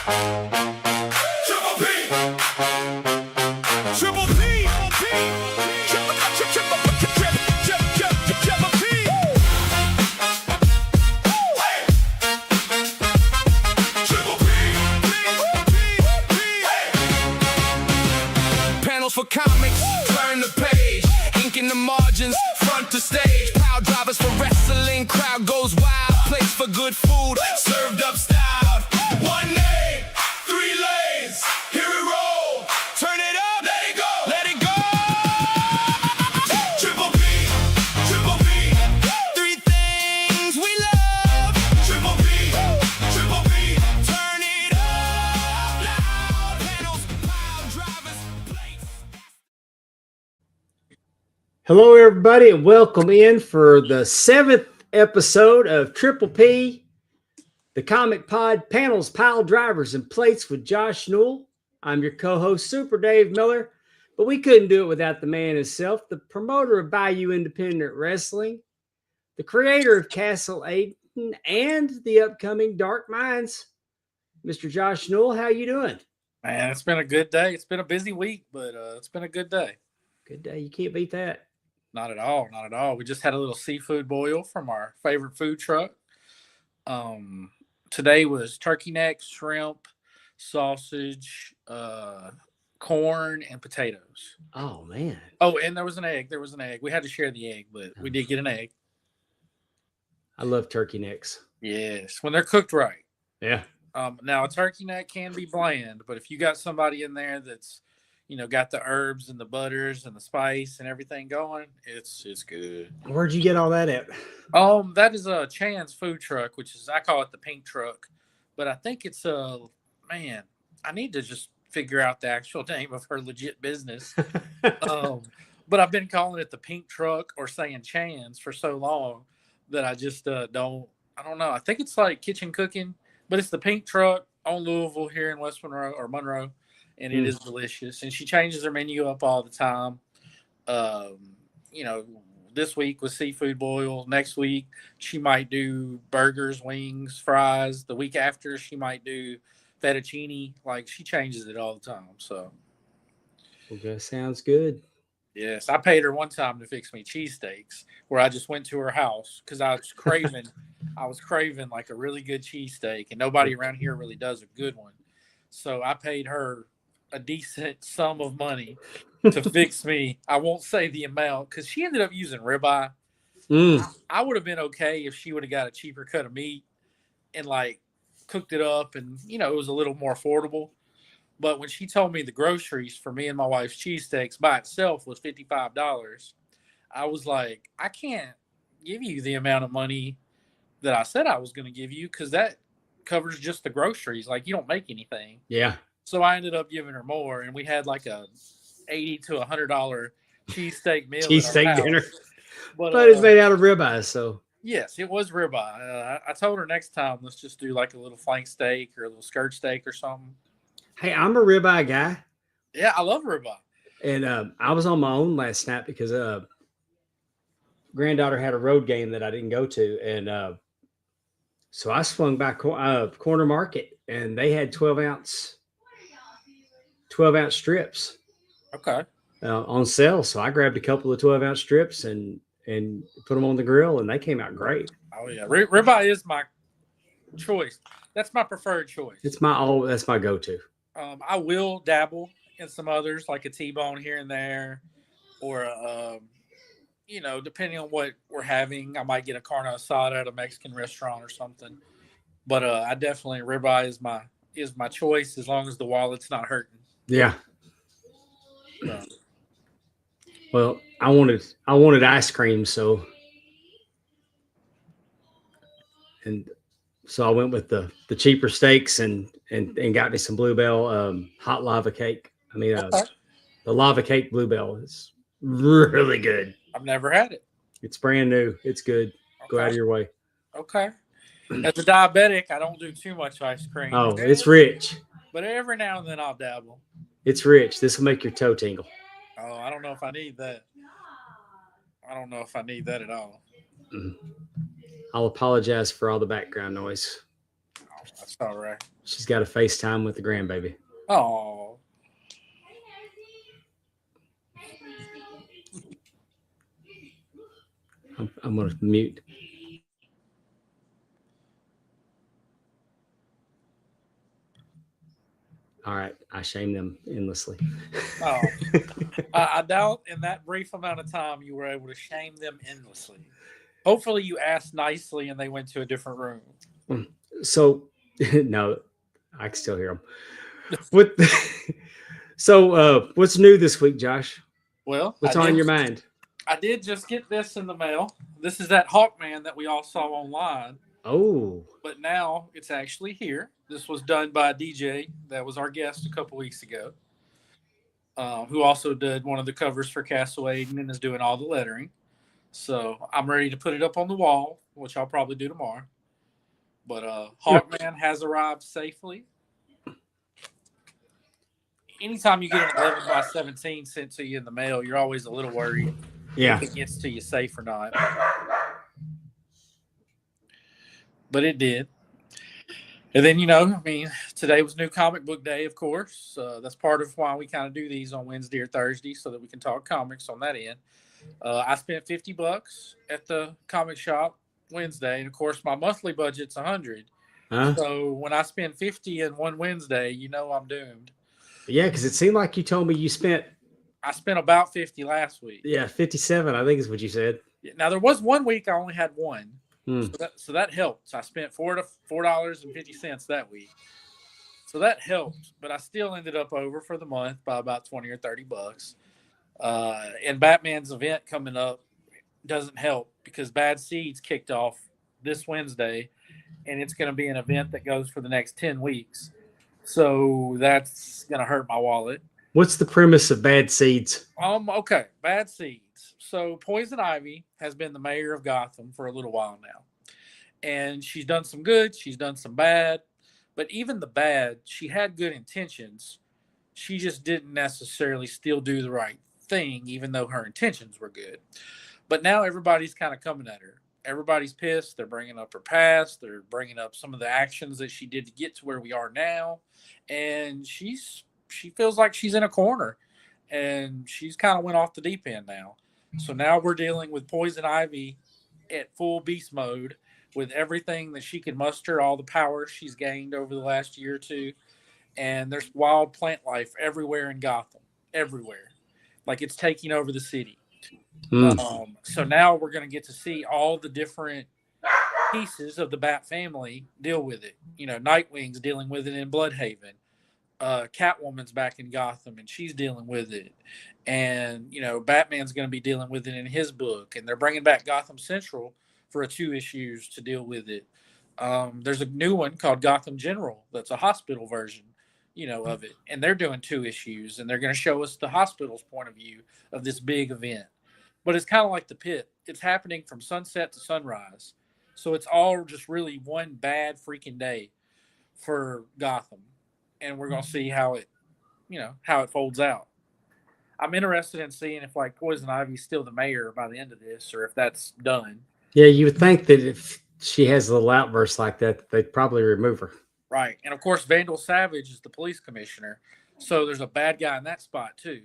Triple P. Triple P. Triple P. Panels for comics, turn the page. Ink in the margins, front to stage. Power drivers for wrestling, crowd goes wild. Place for good food, served up style. One name, 3 lanes, here we roll. Turn it up, let it go, let it go. Triple P, 3 things we love. Triple P, turn it up loud. Panels, power drivers, plates. Hello, everybody, and welcome in for the 7th episode of Triple P, the comic pod, panels, pile drivers, and plates with Josh Newell. I'm your co-host, Super Dave Miller, but we couldn't do it without the man himself, the promoter of Bayou Independent Wrestling, the creator of Castle Aiden, and the upcoming Dark Minds, Mr. Josh Newell. How you doing? Man, it's been a good day. It's been a busy week, but it's been a good day. Good day. You can't beat that. Not at all. Not at all. We just had a little seafood boil from our favorite food truck. Today was turkey neck, shrimp, sausage, corn, and potatoes. Oh, man. Oh, and there was an egg. We had to share the egg, but we did get an egg. I love turkey necks. Yes, when they're cooked right. Yeah. Now, a turkey neck can be bland, but if you got somebody in there that's, got the herbs and the butters and the spice and everything going, it's good. Where'd you get all that at? That is a Chan's food truck, which is, I call it the pink truck, but I think it's man, I need to just figure out the actual name of her legit business. But I've been calling it the pink truck or saying Chan's for so long that I just I don't know. I think it's like kitchen cooking, but it's the pink truck on Louisville here in West Monroe or Monroe. And it is delicious. And she changes her menu up all the time. This week was seafood boil. Next week, she might do burgers, wings, fries. The week after, she might do fettuccine. Like, she changes it all the time. So, Okay, sounds good. yes, I paid her one time to fix me cheesesteaks where I just went to her house because I was craving like a really good cheesesteak. And nobody around here really does a good one. So I paid her a decent sum of money to fix me. I won't say the amount because she ended up using ribeye. I would have been okay if she would have got a cheaper cut of meat and like cooked it up and it was a little more affordable. But when she told me the groceries for me and my wife's cheesesteaks by itself was $55, I was like, I can't give you the amount of money that I said I was going to give you because that covers just the groceries. Like, you don't make anything. Yeah. So I ended up giving her more, and we had like a $80 to $100 cheesesteak meal. Cheesesteak dinner. But it's made out of ribeyes, so. Yes, it was ribeye. I told her next time, let's just do like a little flank steak or a little skirt steak or something. Hey, I'm a ribeye guy. Yeah, I love ribeye. And I was on my own last night because granddaughter had a road game that I didn't go to. And so I swung by Corner Market, and they had 12-ounce strips. Okay. On sale. So I grabbed a couple of 12-ounce strips and put them on the grill, and they came out great. Oh yeah, ribeye is my choice. That's my preferred choice. That's my go-to. I will dabble in some others, like a T-bone here and there, or depending on what we're having, I might get a carne asada at a Mexican restaurant or something. But I definitely ribeye is my choice as long as the wallet's not hurting. Yeah. Well, I wanted ice cream, so I went with the cheaper steaks and got me some Bluebell hot lava cake. I mean, the lava cake Bluebell is really good. I've never had it. It's brand new. It's good. Okay. Go out of your way. Okay. As a diabetic, I don't do too much ice cream. Oh, it's rich. But every now and then I'll dabble. It's rich. This will make your toe tingle. Oh, I don't know if I need that. I don't know if I need that at all. I'll apologize for all the background noise. Oh, That's all right. She's got a FaceTime with the grandbaby. Oh, I'm going to mute. All right. I shame them endlessly. oh. I doubt in that brief amount of time you were able to shame them endlessly. Hopefully, you asked nicely and they went to a different room. So, no, I can still hear them. What? So, what's new this week, Josh? Well, What's on your mind? I did just get this in the mail. This is that Hawkman that we all saw online. Oh, But now it's actually here. This was done by a DJ that was our guest a couple weeks ago, who also did one of the covers for Castle Aiden and is doing all the lettering. So I'm ready to put it up on the wall, which I'll probably do tomorrow. But Hawkman has arrived safely. Anytime you get an 11 by 17 sent to you in the mail, you're always a little worried if it gets to you safe or not. But it did. And then, today was New Comic Book Day, of course. That's part of why we kind of do these on Wednesday or Thursday so that we can talk comics on that end. I spent $50 at the comic shop Wednesday, and of course, my monthly budget's $100. huh? So when I spend $50 in one Wednesday, I'm doomed. Yeah, because it seemed like you told me you spent. I spent about $50 last week. Yeah, 57. I think is what you said. Now there was 1 week I only had one. Hmm. So that helped. I spent $4.50 that week. So that helped, but I still ended up over for the month by about $20 or $30. And Batman's event coming up doesn't help because Bad Seeds kicked off this Wednesday, and it's going to be an event that goes for the next 10 weeks. So that's going to hurt my wallet. What's the premise of Bad Seeds? Okay, Bad Seeds. So Poison Ivy has been the mayor of Gotham for a little while now. And she's done some good, she's done some bad. But even the bad, she had good intentions. She just didn't necessarily still do the right thing, even though her intentions were good. But now everybody's kind of coming at her. Everybody's pissed. They're bringing up her past. They're bringing up some of the actions that she did to get to where we are now. And she feels like she's in a corner. And she's kind of went off the deep end now. So now we're dealing with Poison Ivy at full beast mode with everything that she can muster, all the power she's gained over the last year or two. And there's wild plant life everywhere in Gotham, everywhere. Like it's taking over the city. So now we're going to get to see all the different pieces of the Bat family deal with it. Nightwing's dealing with it in Bloodhaven. Catwoman's back in Gotham and she's dealing with it. And, Batman's going to be dealing with it in his book. And they're bringing back Gotham Central for 2 issues to deal with it. There's a new one called Gotham General that's a hospital version, of it. And they're doing 2 issues. And they're going to show us the hospital's point of view of this big event. But it's kind of like the Pit. It's happening from sunset to sunrise. So it's all just really one bad freaking day for Gotham. And we're going to see how it folds out. I'm interested in seeing if Poison Ivy's still the mayor by the end of this, or if that's done. Yeah, you would think that if she has a little outburst like that, they'd probably remove her. Right. And of course, Vandal Savage is the police commissioner. So there's a bad guy in that spot too.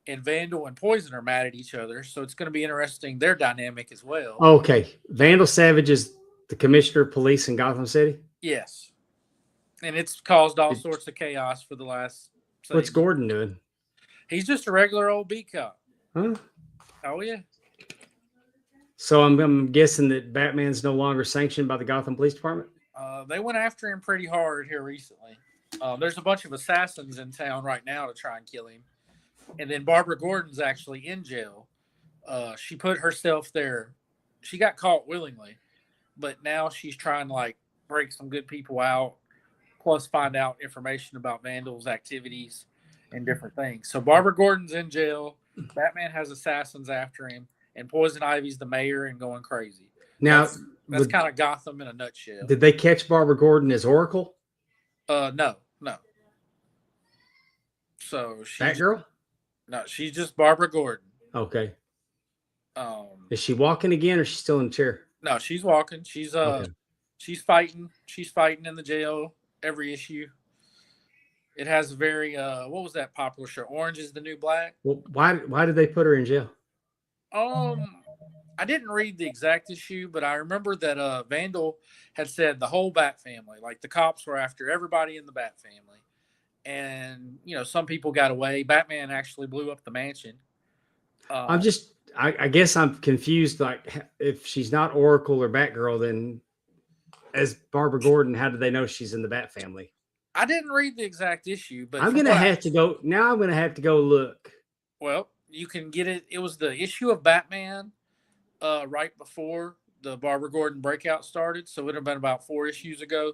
And Vandal and Poison are mad at each other. So it's going to be interesting, their dynamic as well. Okay. Vandal Savage is the commissioner of police in Gotham City? Yes. And it's caused all sorts of chaos for the last. What's Gordon doing? He's just a regular old beat cop. Huh? Oh, yeah. So I'm guessing that Batman's no longer sanctioned by the Gotham Police Department? They went after him pretty hard here recently. There's a bunch of assassins in town right now to try and kill him. And then Barbara Gordon's actually in jail. She put herself there. She got caught willingly. But now she's trying to break some good people out. Plus find out information about Vandal's activities and different things. So Barbara Gordon's in jail. Batman has assassins after him. And Poison Ivy's the mayor and going crazy. Now, that's kind of Gotham in a nutshell. Did they catch Barbara Gordon as Oracle? No. So Batgirl? No, she's just Barbara Gordon. Okay. Is she walking again or is she still in the chair? No, she's walking. She's okay. She's fighting. She's fighting in the jail every issue. It has a very what was that popular show? Orange is the New Black. Well, why did they put her in jail? I didn't read the exact issue, but I remember that Vandal had said the whole Bat family, like the cops were after everybody in the Bat family, and some people got away. Batman actually blew up the mansion. I guess I'm confused. Like, if she's not Oracle or Batgirl, then as Barbara Gordon, how do they know she's in the Bat family? I didn't read the exact issue, but I'm gonna have to go now. I'm gonna have to go look. Well, you can get it. It was the issue of Batman right before the Barbara Gordon breakout started, so it would have been about 4 issues ago,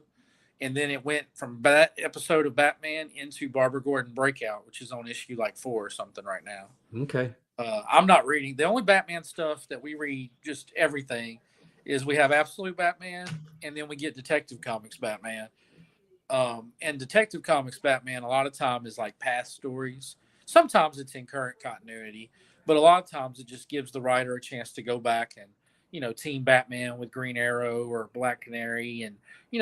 and then it went from that episode of Batman into Barbara Gordon breakout, which is on issue like 4 or something right now. Okay. I'm not reading. The only Batman stuff that we read, just everything, is we have Absolute Batman, and then we get Detective Comics Batman. And Detective Comics Batman, a lot of time is like past stories. Sometimes it's in current continuity, but a lot of times it just gives the writer a chance to go back and, team Batman with Green Arrow or Black Canary and,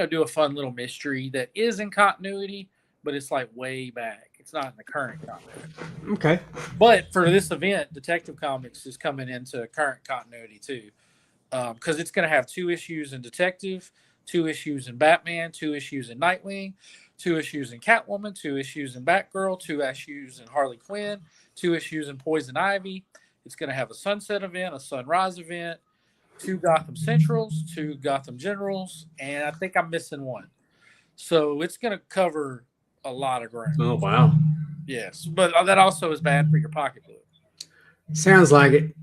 do a fun little mystery that is in continuity, but it's like way back. It's not in the current continuity. Okay. But for this event, Detective Comics is coming into current continuity too, because it's going to have 2 issues in Detective, 2 issues in Batman, 2 issues in Nightwing, 2 issues in Catwoman, 2 issues in Batgirl, 2 issues in Harley Quinn, 2 issues in Poison Ivy. It's going to have a Sunset event, a Sunrise event, 2 Gotham Centrals, 2 Gotham Generals, and I think I'm missing 1. So it's going to cover a lot of ground. Oh, wow. Yes, but that also is bad for your pocketbook. Sounds like it.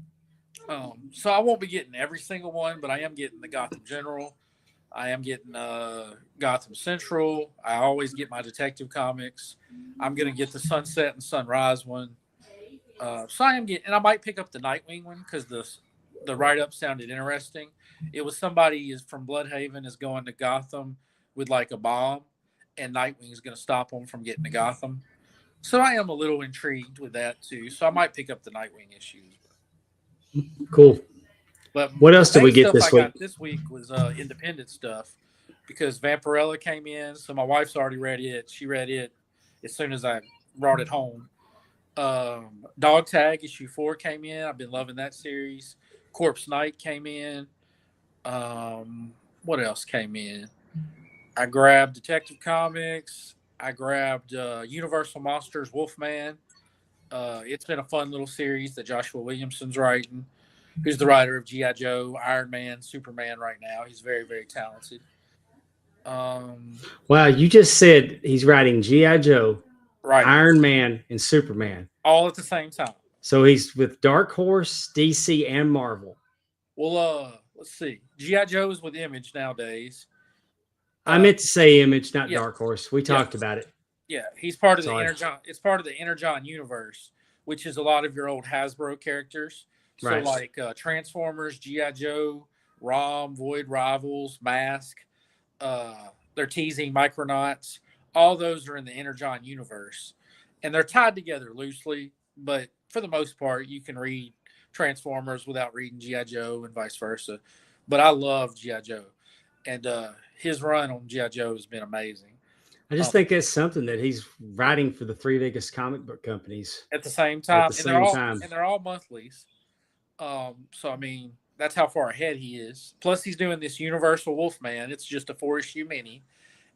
So I won't be getting every single one, but I am getting the Gotham General. I am getting Gotham Central. I always get my Detective Comics. I'm going to get the Sunset and Sunrise one. So I am getting, and I might pick up the Nightwing one because the write-up sounded interesting. It was somebody is from Bloodhaven is going to Gotham with like a bomb, and Nightwing is going to stop them from getting to Gotham. So I am a little intrigued with that too. So I might pick up the Nightwing issues. Cool. But what else did we get this week? I got this week was independent stuff because Vampirella came in. So my wife's already read it. She read it as soon as I brought it home. Dog Tag issue 4 came in. I've been loving that series. Corpse Night came in. What else came in? I grabbed Detective Comics. I grabbed Universal Monsters Wolfman. It's been a fun little series that Joshua Williamson's writing, who's the writer of G.I. Joe, Iron Man, Superman right now. He's very, very talented. Wow, you just said he's writing G.I. Joe, right, Iron Man, and Superman. All at the same time. So he's with Dark Horse, DC, and Marvel. Well, let's see. G.I. Joe is with Image nowadays. I meant to say Image, not yeah. Dark Horse. We talked about it. Yeah, he's part of the Energon. It's part of the Energon universe, which is a lot of your old Hasbro characters. So right. like Transformers, G.I. Joe, ROM, Void Rivals, Mask. They're teasing Micronauts. All those are in the Energon universe, and they're tied together loosely. But for the most part, you can read Transformers without reading G.I. Joe and vice versa. But I love G.I. Joe, and his run on G.I. Joe has been amazing. I just think that's something that he's writing for the 3 biggest comic book companies at the same time. And they're all monthlies. So I mean, that's how far ahead he is. Plus, he's doing this Universal Wolfman. It's just a 4-issue mini,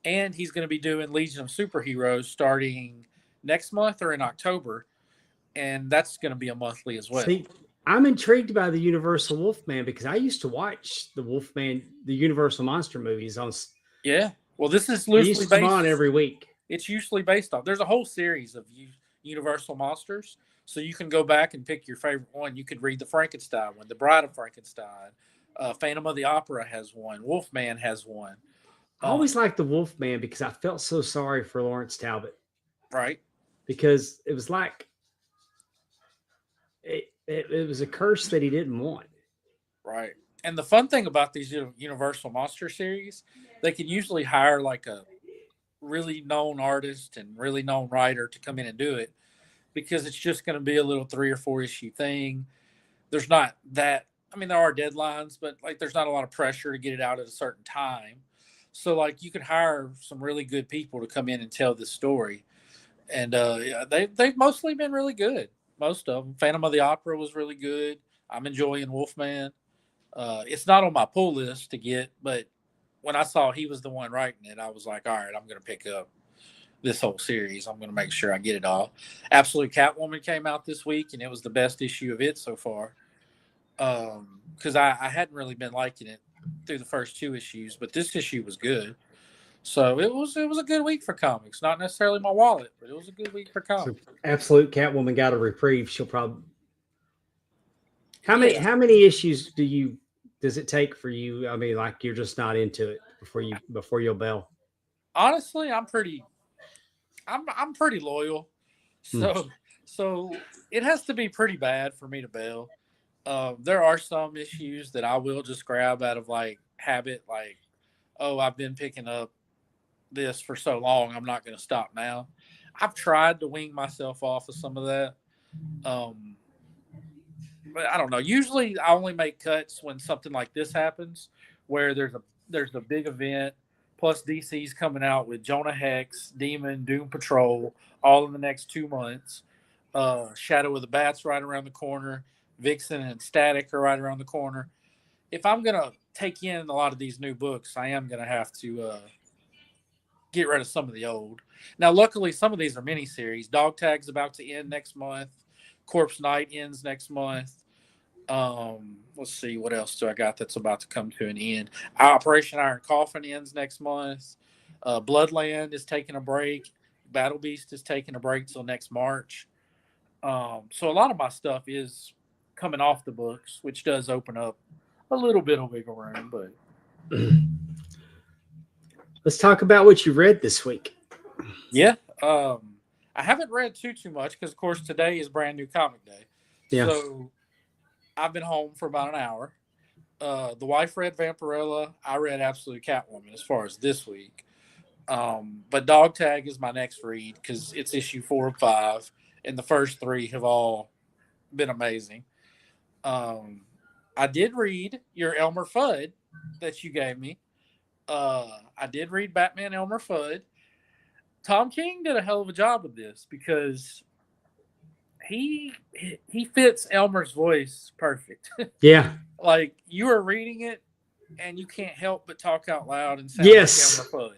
and he's going to be doing Legion of Superheroes starting next month or in October, and that's going to be a monthly as well. See, I'm intrigued by the Universal Wolfman because I used to watch the Wolfman, the Universal Monster movies on. Yeah. Well, this is loosely based on every week. It's usually based off. There's a whole series of Universal Monsters, so you can go back and pick your favorite one. You could read the Frankenstein one, the Bride of Frankenstein, Phantom of the Opera has one, Wolfman has one. I always liked the Wolfman because I felt so sorry for Lawrence Talbot. Right. Because it was like it was a curse that he didn't want. Right. And the fun thing about these Universal Monster series, they can usually hire like a really known artist and really known writer to come in and do it because it's just going to be a little 3 or 4 issue thing. There's not that, I mean, there are deadlines, but like there's not a lot of pressure to get it out at a certain time. So like you could hire some really good people to come in and tell this story, and yeah, they've mostly been really good. Most of them. Phantom of the Opera was really good. I'm enjoying Wolfman. It's not on my pull list to get, but when I saw he was the one writing it, I was like, all right, I'm going to pick up this whole series. I'm going to make sure I get it all. Absolute Catwoman came out this week, and it was the best issue of it so far. Because I hadn't really been liking it through the first two issues, but this issue was good. So it was a good week for comics. Not necessarily my wallet, but it was a good week for So comics. Absolute Catwoman got a reprieve. She'll probably Yeah. how many issues does it take for you? I mean, like you're just not into it before you'll bail. Honestly, I'm pretty loyal. Hmm. So it has to be pretty bad for me to bail. There are some issues that I will just grab out of like habit, like, oh, I've been picking up this for so long, I'm not going to stop now. I've tried to wing myself off of some of that. Um, but I don't know. Usually, I only make cuts when something like this happens, where there's a big event. Plus, DC's coming out with Jonah Hex, Demon, Doom Patrol, all in the next 2 months. Shadow of the Bats right around the corner. Vixen and Static are right around the corner. If I'm gonna take in a lot of these new books, I am gonna have to get rid of some of the old. Now, luckily, some of these are miniseries. Dog Tag's about to end next month. Corpse Night ends next month. Let's see, what else do I got that's about to come to an end? Operation Iron Coffin ends next month. Bloodland is taking a break. Battle Beast is taking a break till next March. So a lot of my stuff is coming off the books, which does open up a little bit of wiggle room. But Let's talk about what you read this week. yeah, I haven't read too much because, of course, today is brand new comic day. Yeah. So I've been home for about an hour. The wife read Vampirella. I read Absolute Catwoman as far as this week. But Dog Tag is my next read because it's issue 4 of 5, and the first 3 have all been amazing. I did read your Elmer Fudd that you gave me. I did read Batman Elmer Fudd. Tom King did a hell of a job with this because he fits Elmer's voice perfect. Yeah. Like you are reading it and you can't help but talk out loud and sound Yes. like Elmer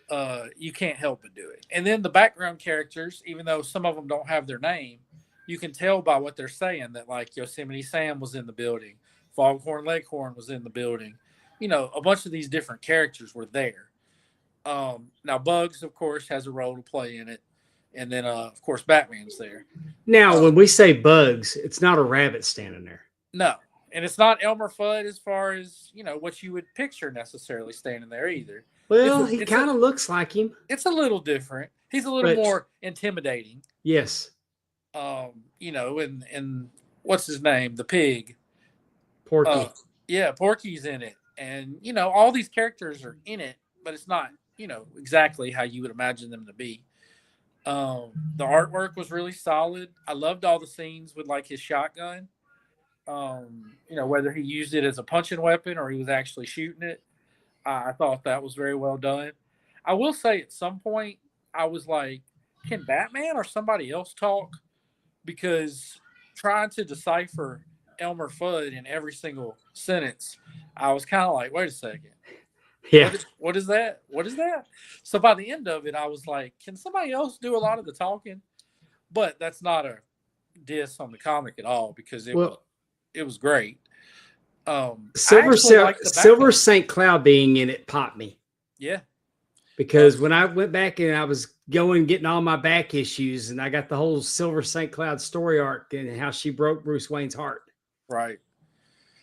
Fudd. You can't help but do it. And then the background characters, even though some of them don't have their name, you can tell by what they're saying that like Yosemite Sam was in the building, Foghorn Leghorn was in the building. You know, a bunch of these different characters were there. Now Bugs, of course, has a role to play in it. And then, of course, Batman's there. Now, when we say Bugs, it's not a rabbit standing there. No. And it's not Elmer Fudd as far as, you know, what you would picture necessarily standing there either. Well, he kind of looks like him. It's a little different. He's a little more intimidating. Yes. You know, and what's his name? The pig. Porky. Yeah, Porky's in it. And, you know, all these characters are in it, but it's not, you know, exactly how you would imagine them to be. The artwork was really solid. I loved all the scenes with like his shotgun. You know, whether he used it as a punching weapon or he was actually shooting it. I thought that was very well done. I will say at some point I was like, can Batman or somebody else talk? Because trying to decipher Elmer Fudd in every single sentence, I was kind of like, wait a second. Yeah. What is that? What is that? So by the end of it, I was like, can somebody else do a lot of the talking? But that's not a diss on the comic at all because it was great. Silver St. Cloud being in it popped me. Yeah. Because when I went back and I was getting all my back issues, and I got the whole Silver St. Cloud story arc and how she broke Bruce Wayne's heart. Right.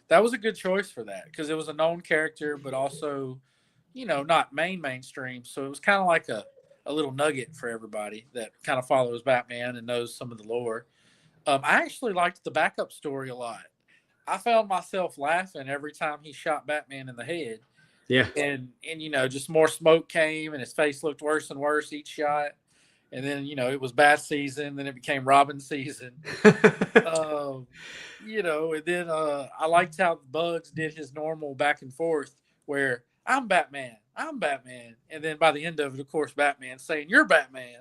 That was a good choice for that because it was a known character, but also, you know, not mainstream. So it was kind of like a little nugget for everybody that kind of follows Batman and knows some of the lore. I actually liked the backup story a lot. I found myself laughing every time he shot Batman in the head. Yeah. And you know, just more smoke came and his face looked worse and worse each shot. And then, you know, it was Bat season, then it became Robin season. You know, and then I liked how Bugs did his normal back and forth where I'm Batman. I'm Batman. And then by the end of it, of course, Batman's saying, you're Batman.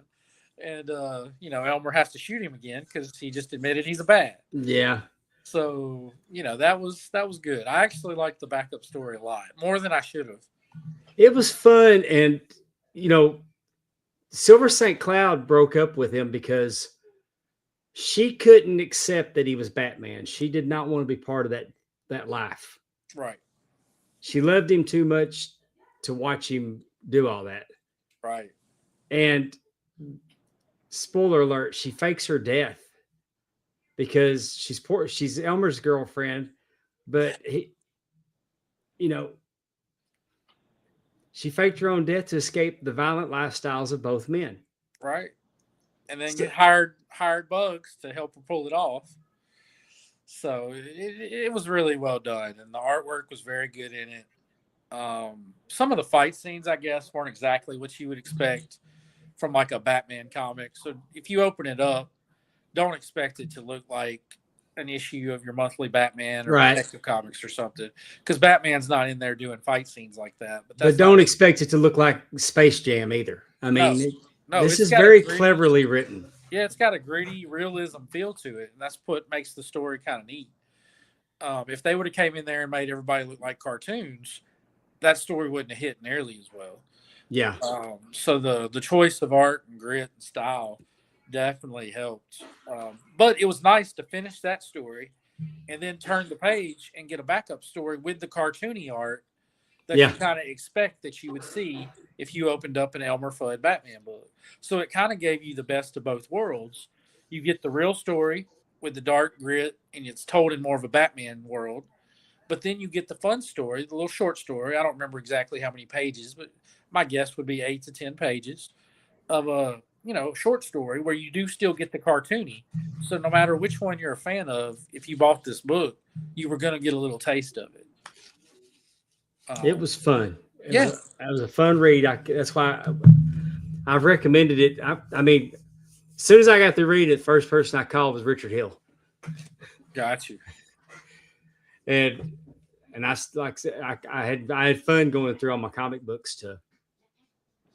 And, Elmer has to shoot him again because he just admitted he's a bat. Yeah. So, that was good. I actually liked the backup story a lot, more than I should have. It was fun. And, Silver St. Cloud broke up with him because she couldn't accept that he was Batman. She did not want to be part of that life. Right. She loved him too much to watch him do all that. Right. And spoiler alert, she fakes her death because she's Elmer's girlfriend, but she faked her own death to escape the violent lifestyles of both men. Right. And then get hired Bugs to help her pull it off. So it was really well done, and the artwork was very good in it. Some of the fight scenes, I guess, weren't exactly what you would expect from like a Batman comic. So if you open it up, don't expect it to look like an issue of your monthly Batman or Detective Comics or something, because Batman's not in there doing fight scenes like that. But don't expect it to look like Space Jam either. I mean, this is very cleverly written. Yeah, it's got a gritty realism feel to it, and that's what makes the story kind of neat. If they would have came in there and made everybody look like cartoons, that story wouldn't have hit nearly as well. Yeah. So the choice of art and grit and style definitely helped. But it was nice to finish that story and then turn the page and get a backup story with the cartoony art that you kind of expect that you would see if you opened up an Elmer Fudd Batman book. So it kind of gave you the best of both worlds. You get the real story with the dark grit, and it's told in more of a Batman world. But then you get the fun story, the little short story. I don't remember exactly how many pages, but my guess would be 8 to 10 pages of a short story where you do still get the cartoony. So no matter which one you're a fan of, if you bought this book, you were going to get a little taste of it. It was fun. It was a fun read. That's why I've recommended it. I mean, as soon as I got to read it, the first person I called was Richard Hill. Got you. And I like I said, I had fun going through all my comic books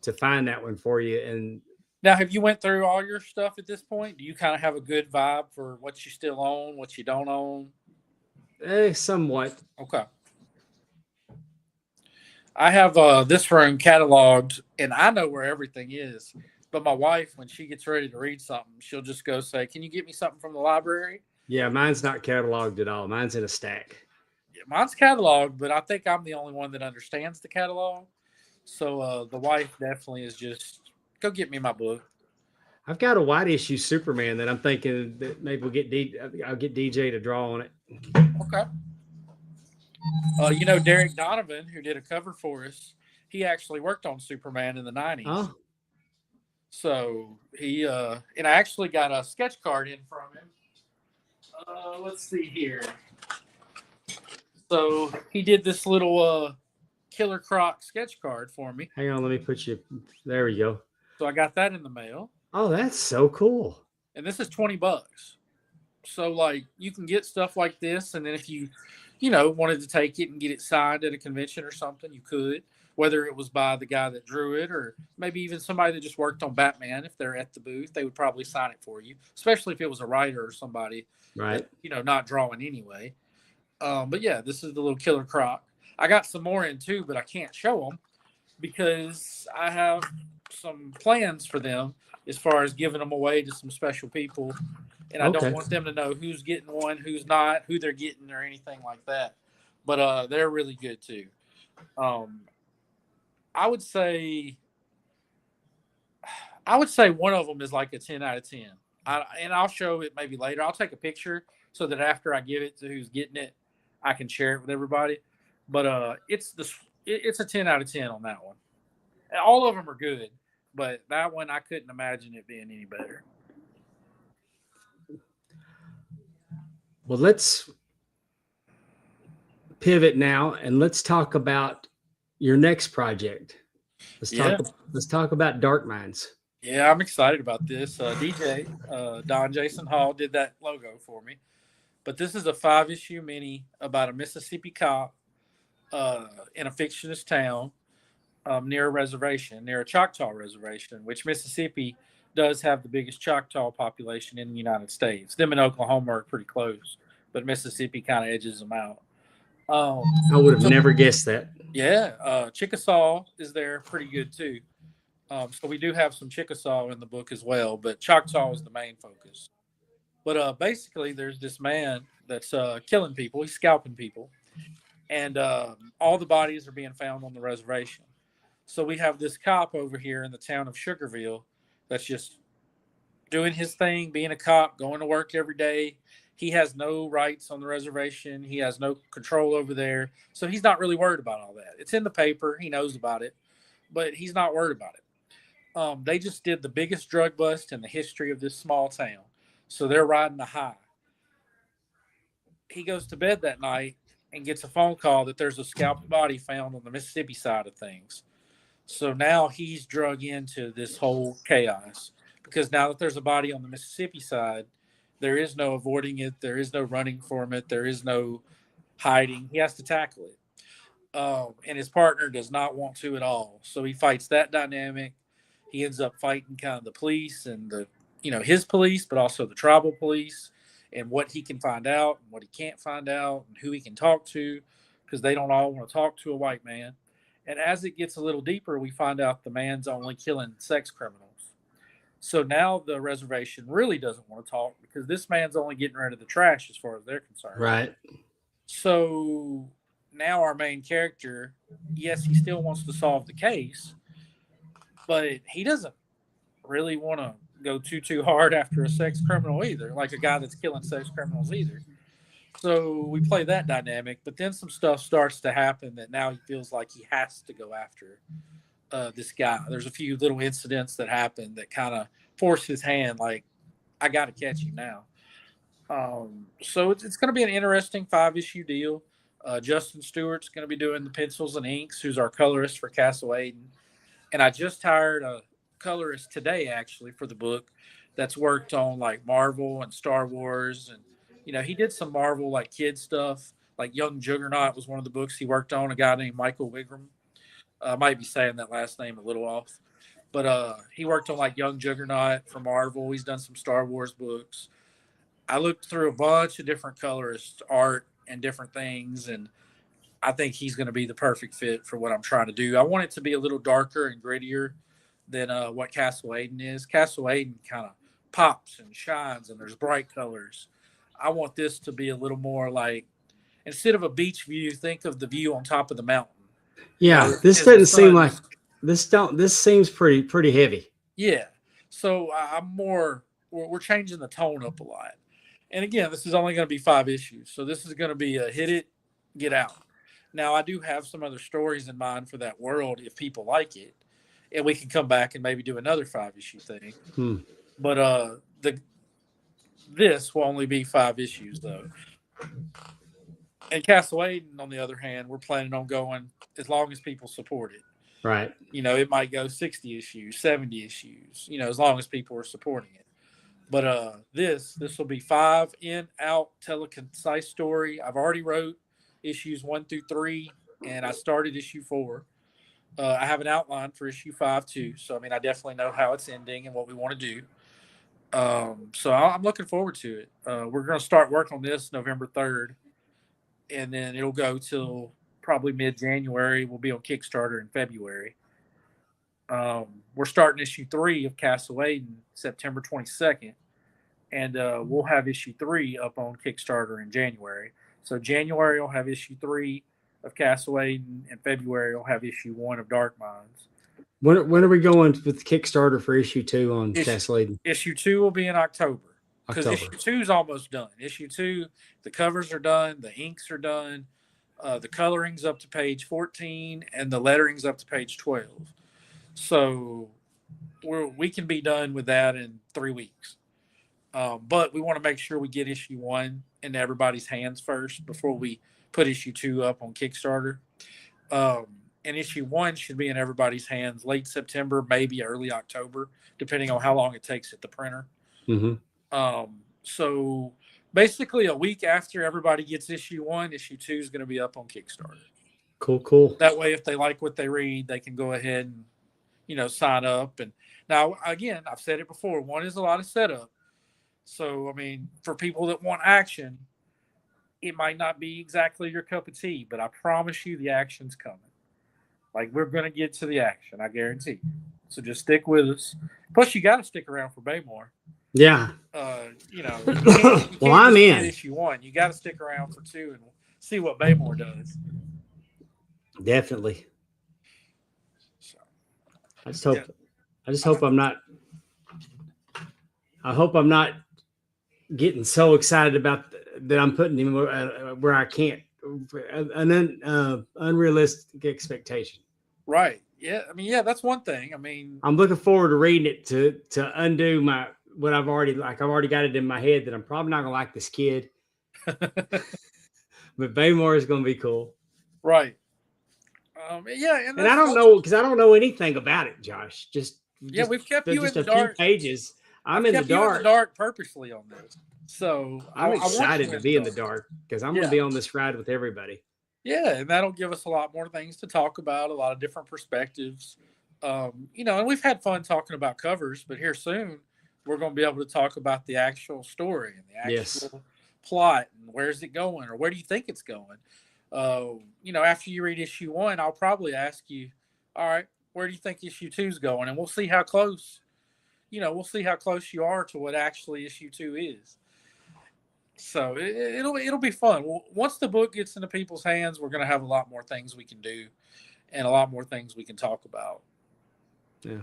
to find that one for you. And now, have you went through all your stuff at this point? Do you kind of have a good vibe for what you still own, what you don't own? Somewhat. Okay. I have this room cataloged, and I know where everything is. But my wife, when she gets ready to read something, she'll just go say, "Can you get me something from the library?" Yeah, mine's not cataloged at all. Mine's in a stack. Yeah, mine's cataloged, but I think I'm the only one that understands the catalog. So the wife definitely is just, go get me my book. I've got a white issue Superman that I'm thinking that maybe I'll get DJ to draw on it. Okay. Derek Donovan, who did a cover for us, he actually worked on Superman in the 90s. Oh. So he and I actually got a sketch card in from him. Let's see here. So he did this little Killer Croc sketch card for me. Hang on, let me put you. There we go. So I got that in the mail. Oh, that's so cool. And this is $20. So like you can get stuff like this, and then if you wanted to take it and get it signed at a convention or something, you could. Whether it was by the guy that drew it or maybe even somebody that just worked on Batman, if they're at the booth, they would probably sign it for you, especially if it was a writer or somebody, right? That, not drawing anyway. But yeah, this is the little Killer Croc. I got some more in too, but I can't show them because I have some plans for them as far as giving them away to some special people. And I don't want them to know who's getting one, who's not, who they're getting or anything like that. But they're really good too. I would say one of them is like a 10 out of 10. And I'll show it maybe later. I'll take a picture so that after I give it to who's getting it, I can share it with everybody. But it's a 10 out of 10 on that one. And all of them are good, but that one I couldn't imagine it being any better. Well, let's pivot now and let's talk about your next project. Let's talk about Dark Minds. Yeah, I'm excited about this. DJ Don Jason Hall did that logo for me. But this is a 5-issue mini about a Mississippi cop in a fictitious town near a reservation, near a Choctaw reservation, which Mississippi does have the biggest Choctaw population in the United States. Them and Oklahoma are pretty close, but Mississippi kind of edges them out. I would have So, never guessed that. yeah, Chickasaw is there pretty good too. So we do have some Chickasaw in the book as well, but Choctaw is the main focus. But basically, there's this man that's killing people. He's scalping people, and all the bodies are being found on the reservation. So we have this cop over here in the town of Sugarville that's just doing his thing, being a cop, going to work every day. He has no rights on the reservation. He has no control over there. So he's not really worried about all that. It's in the paper. He knows about it, but he's not worried about it. They just did the biggest drug bust in the history of this small town. So they're riding a high. He goes to bed that night and gets a phone call that there's a scalped body found on the Mississippi side of things. So now he's drug into this whole chaos because now that there's a body on the Mississippi side, there is no avoiding it. There is no running from it. There is no hiding. He has to tackle it. And his partner does not want to at all. So he fights that dynamic. He ends up fighting kind of the police and his police, but also the tribal police and what he can find out and what he can't find out and who he can talk to because they don't all want to talk to a white man. And as it gets a little deeper, we find out the man's only killing sex criminals. So now the reservation really doesn't want to talk because this man's only getting rid of the trash as far as they're concerned. Right. So now our main character, yes, he still wants to solve the case, but he doesn't really want to go too hard after a sex criminal either, like a guy that's killing sex criminals either. So we play that dynamic, but then some stuff starts to happen that now he feels like he has to go after this guy. There's a few little incidents that happen that kind of force his hand, like, I got to catch him now. So it's going to be an interesting 5-issue deal. Justin Stewart's going to be doing the pencils and inks, who's our colorist for Castle Aiden. And I just hired a colorist today, actually, for the book that's worked on, like, Marvel and Star Wars. And, he did some Marvel, like, kid stuff. Like Young Juggernaut was one of the books he worked on, a guy named Michael Wigram. I might be saying that last name a little off. But he worked on, like, Young Juggernaut for Marvel. He's done some Star Wars books. I looked through a bunch of different colorists' art and different things, and I think he's going to be the perfect fit for what I'm trying to do. I want it to be a little darker and grittier than what Castle Aiden is. Castle Aiden kind of pops and shines, and there's bright colors. I want this to be a little more like, instead of a beach view, think of the view on top of the mountain. Yeah, this doesn't seem like this seems pretty heavy. Yeah. So we're changing the tone up a lot. And again, this is only going to be 5 issues. So this is going to be a hit it, get out. Now, I do have some other stories in mind for that world if people like it. And we can come back and maybe do another 5-issue thing. But this will only be 5 issues, though. And Castle Aiden, on the other hand, we're planning on going as long as people support it. Right. It might go 60 issues, 70 issues, as long as people are supporting it. But this will be 5 in, out, tell a concise story. I've already wrote issues 1 through 3, and I started issue 4. I have an outline for issue 5 too. So, I definitely know how it's ending and what we want to do. So I'm looking forward to it. We're going to start work on this November 3rd, and then it'll go till probably mid-January. We'll be on Kickstarter in February. We're starting issue 3 of Castle Aiden September 22nd, and we'll have issue 3 up on Kickstarter in January. So January will have issue 3 of Castle Aiden, and February will have issue 1 of Dark Minds. When are we going with Kickstarter for issue 2 on Castle Aiden? Issue 2 will be in October because issue 2 is almost done. Issue 2, the covers are done, the inks are done, the coloring's up to page 14, and the lettering's up to page 12. So we can be done with that in 3 weeks. But we want to make sure we get issue 1 into everybody's hands first before we put issue 2 up on Kickstarter. And issue 1 should be in everybody's hands late September, maybe early October, depending on how long it takes at the printer. Mm-hmm. So basically a week after everybody gets issue 1, issue 2 is going to be up on Kickstarter. Cool. That way, if they like what they read, they can go ahead and, sign up. And now, again, I've said it before, one is a lot of setup. So, I mean, for people that want action, it might not be exactly your cup of tea, but I promise you the action's coming. Like, we're going to get to the action, I guarantee you. So just stick with us. Plus, you got to stick around for Baymore. Yeah. You can't Well, I'm just in. get issue 1. You got to stick around for 2 and see what Baymore does. Definitely. So, I just hope I'm not. I hope I'm not getting so excited about that I'm putting him where I can't. An unrealistic expectation. right. Yeah. I mean, yeah, that's one thing. I mean, I'm looking forward to reading it to undo what I've already like. I've already got it in my head that I'm probably not gonna like this kid, but Baymore is gonna be cool. right. Yeah, And I don't know because I don't know anything about it, Josh. We've kept you in just the a few dark. pages. I'm I've in the kept you in the dark. dark purposely on this. So I'm I want excited you to be in the dark because I'm going to be on this ride with everybody. Yeah, and that'll give us a lot more things to talk about, a lot of different perspectives. And we've had fun talking about covers, but here soon we're going to be able to talk about the actual story and the actual plot and where's it going or where do you think it's going. After you read issue 1, I'll probably ask you, all right, where do you think issue 2 is going? And we'll see how close, you are to what actually issue 2 is. So it'll be fun. Once the book gets into people's hands, we're going to have a lot more things we can do and a lot more things we can talk about. Yeah.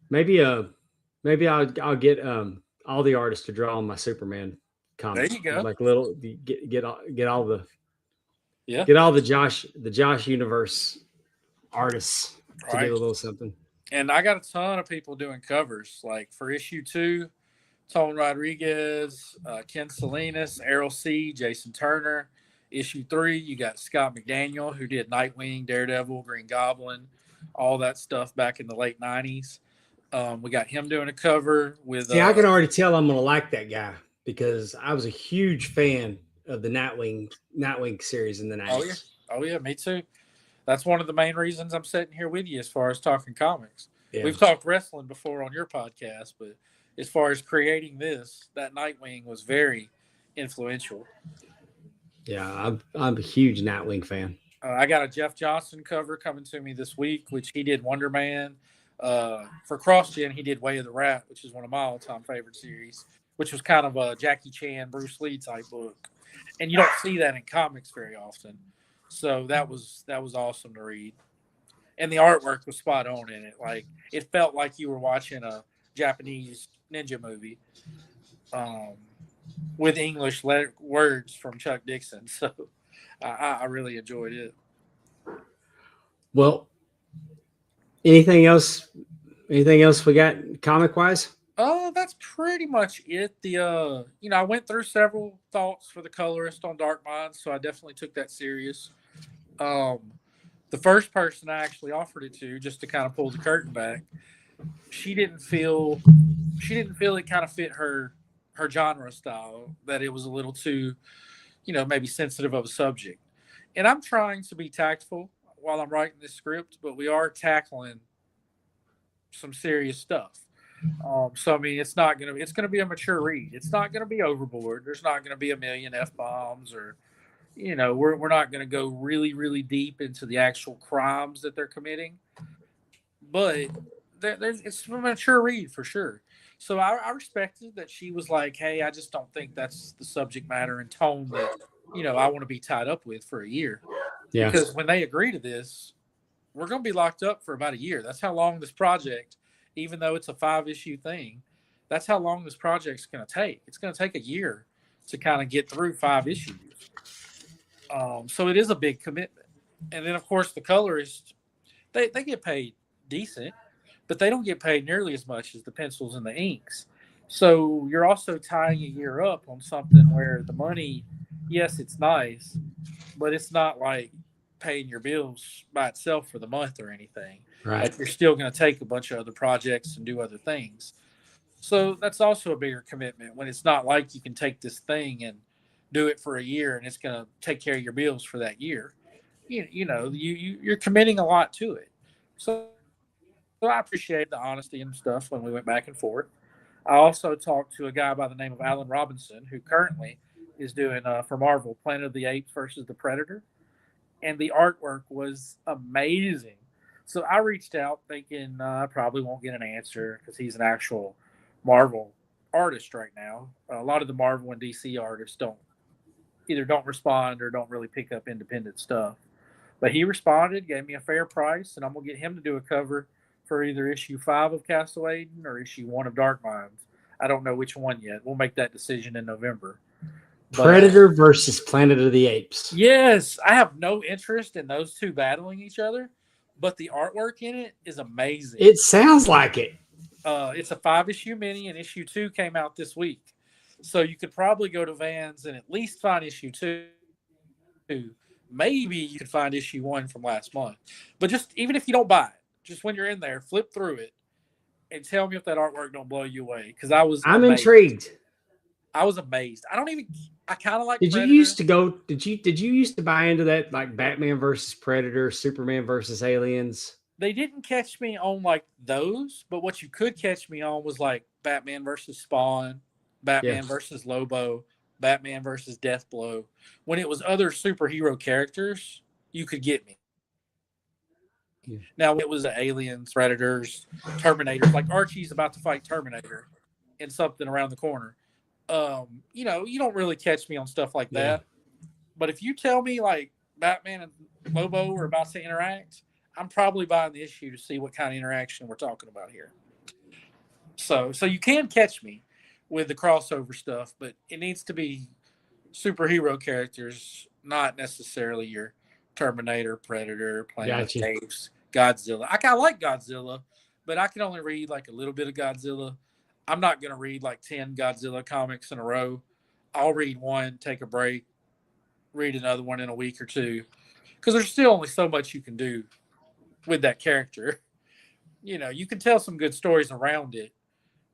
Maybe I'll get all the artists to draw on my Superman comic. There you go. Like little get all the Yeah. Get all the Josh universe artists to Right. do a little something. And I got a ton of people doing covers. Like for issue 2, Tone Rodriguez, Ken Salinas, Errol C., Jason Turner. Issue 3, you got Scott McDaniel, who did Nightwing, Daredevil, Green Goblin, all that stuff back in the late 90s. We got him doing a cover with. See, I can already tell I'm going to like that guy because I was a huge fan of the Nightwing series in the 90s. Oh yeah, me too. That's one of the main reasons I'm sitting here with you as far as talking comics. Yeah. We've talked wrestling before on your podcast, but as far as creating this, that Nightwing was very influential. Yeah, I'm a huge Nightwing fan. I got a Jeff Johnson cover coming to me this week, which he did Wonder Man. For CrossGen, he did Way of the Rat, which is one of my all-time favorite series, which was kind of a Jackie Chan, Bruce Lee type book. And you don't see that in comics very often. So that was awesome to read. And the artwork was spot on in it. Like it felt like you were watching a Japanese ninja movie with English words from Chuck Dixon. So I really enjoyed it. Well, anything else we got comic wise? Oh, that's pretty much it. I went through several thoughts for the colorist on Dark Minds, so I definitely took that serious. The first person I actually offered it to, just to kind of pull the curtain back, she didn't feel it kind of fit her genre style, that it was a little too, maybe sensitive of a subject. And I'm trying to be tactful while I'm writing this script, but we are tackling some serious stuff. So I mean, it's going to be a mature read. It's not going to be overboard. There's not going to be a million F-bombs or, we're not going to go really, really deep into the actual crimes that they're committing. But it's a mature read for sure. So I respected that she was like, hey, I just don't think that's the subject matter and tone that, I want to be tied up with for a year. Yeah. Because when they agree to this, we're going to be locked up for about a year. That's how long this project, even though it's a 5-issue thing, that's how long this project's going to take. It's going to take a year to kind of get through 5 issues. So it is a big commitment. And then, of course, the colorists, they get paid decent, but they don't get paid nearly as much as the pencils and the inks. So you're also tying a year up on something where the money, yes, it's nice, but it's not like paying your bills by itself for the month or anything. Right. Like you're still going to take a bunch of other projects and do other things. So that's also a bigger commitment when it's not like you can take this thing and do it for a year and it's going to take care of your bills for that year. you're committing a lot to it. So I appreciate the honesty and stuff when we went back and forth. I also talked to a guy by the name of Alan Robinson, who currently is doing for Marvel Planet of the Apes versus the Predator, and the artwork was amazing. So I reached out thinking I probably won't get an answer because he's an actual Marvel artist right now. A lot of the Marvel and DC artists don't respond or don't really pick up independent stuff. But he responded, gave me a fair price, and I'm gonna get him to do a cover for either issue 5 of Castle Aiden or issue 1 of Dark Minds. I don't know which one yet. We'll make that decision in November. Predator versus Planet of the Apes. Yes, I have no interest in those two battling each other, but the artwork in it is amazing. It sounds like it. It's a 5-issue mini, and issue 2 came out this week. So you could probably go to Vans and at least find issue 2. Maybe you could find issue 1 from last month. But just even if you don't buy it, just when you're in there, flip through it and tell me if that artwork don't blow you away. Because I'm amazed. Intrigued. I was amazed. I kind of like. Did Predator. you used to go? Did you used to buy into that, like Batman versus Predator, Superman versus Aliens? They didn't catch me on like those, but what you could catch me on was like Batman versus Spawn, Batman versus Lobo, Batman versus Deathblow. When it was other superhero characters, you could get me. Yeah. Now it was Aliens, Predators, Terminators. Like Archie's about to fight Terminator in something around the corner. You don't really catch me on stuff like that. But if you tell me like Batman and Lobo are about to interact, I'm probably buying the issue to see what kind of interaction we're talking about here. So you can catch me with the crossover stuff, but it needs to be superhero characters, not necessarily your Terminator, Predator, Planet of the Apes, Godzilla. I like Godzilla, but I can only read like a little bit of Godzilla. I'm not going to read like 10 Godzilla comics in a row. I'll read one, take a break, read another one in a week or two, because there's still only so much you can do with that character. You can tell some good stories around it,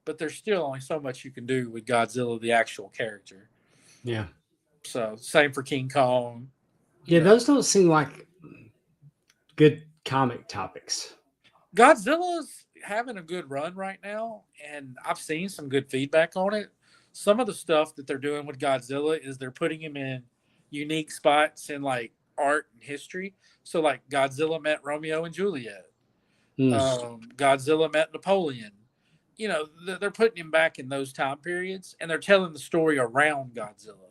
but there's still only so much you can do with Godzilla, the actual character. Yeah. So same for King Kong. Yeah, those don't seem like good comic topics. Godzilla's having a good run right now, and I've seen some good feedback on it. Some of the stuff that they're doing with Godzilla is they're putting him in unique spots in like art and history. So like Godzilla met Romeo and Juliet. Godzilla met Napoleon. They're putting him back in those time periods, and they're telling the story around Godzilla.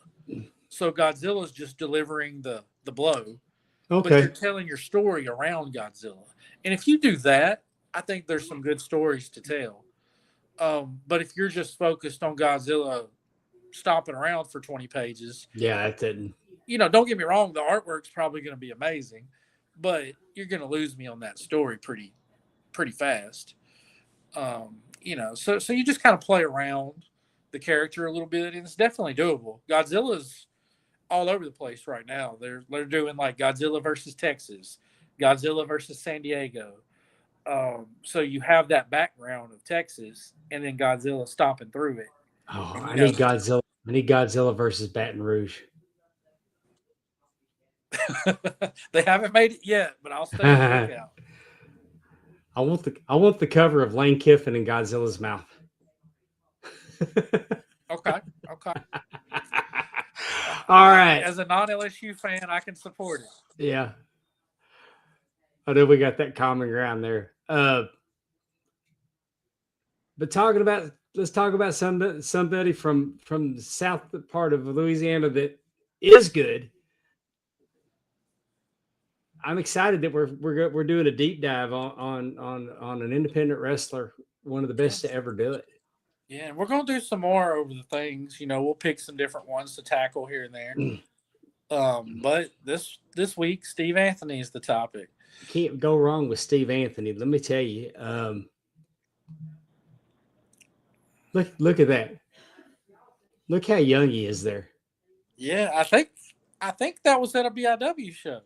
So Godzilla's just delivering the blow, but you're telling your story around Godzilla. And if you do that, I think there's some good stories to tell. But if you're just focused on Godzilla stomping around for 20 pages, that didn't. Don't get me wrong, the artwork's probably going to be amazing, but you're going to lose me on that story pretty fast. So you just kind of play around the character a little bit, and it's definitely doable. Godzilla's all over the place right now. They're doing like Godzilla versus Texas, Godzilla versus San Diego. So you have that background of Texas, and then Godzilla stomping through it. Oh, I need Godzilla. I need Godzilla versus Baton Rouge. They haven't made it yet, but I'll stay on the lookout. I want the cover of Lane Kiffin in Godzilla's mouth. Okay. All right. As a non-LSU fan, I can support it. Yeah. I know we got that common ground there. But let's talk about somebody from the south part of Louisiana that is good. I'm excited that we're doing a deep dive on an independent wrestler, one of the best to ever do it. Yeah, and we're gonna do some more over the things. We'll pick some different ones to tackle here and there. But this week, Steve Anthony is the topic. Can't go wrong with Steve Anthony. Let me tell you. Look at that. Look how young he is there. Yeah, I think that was at a BIW show.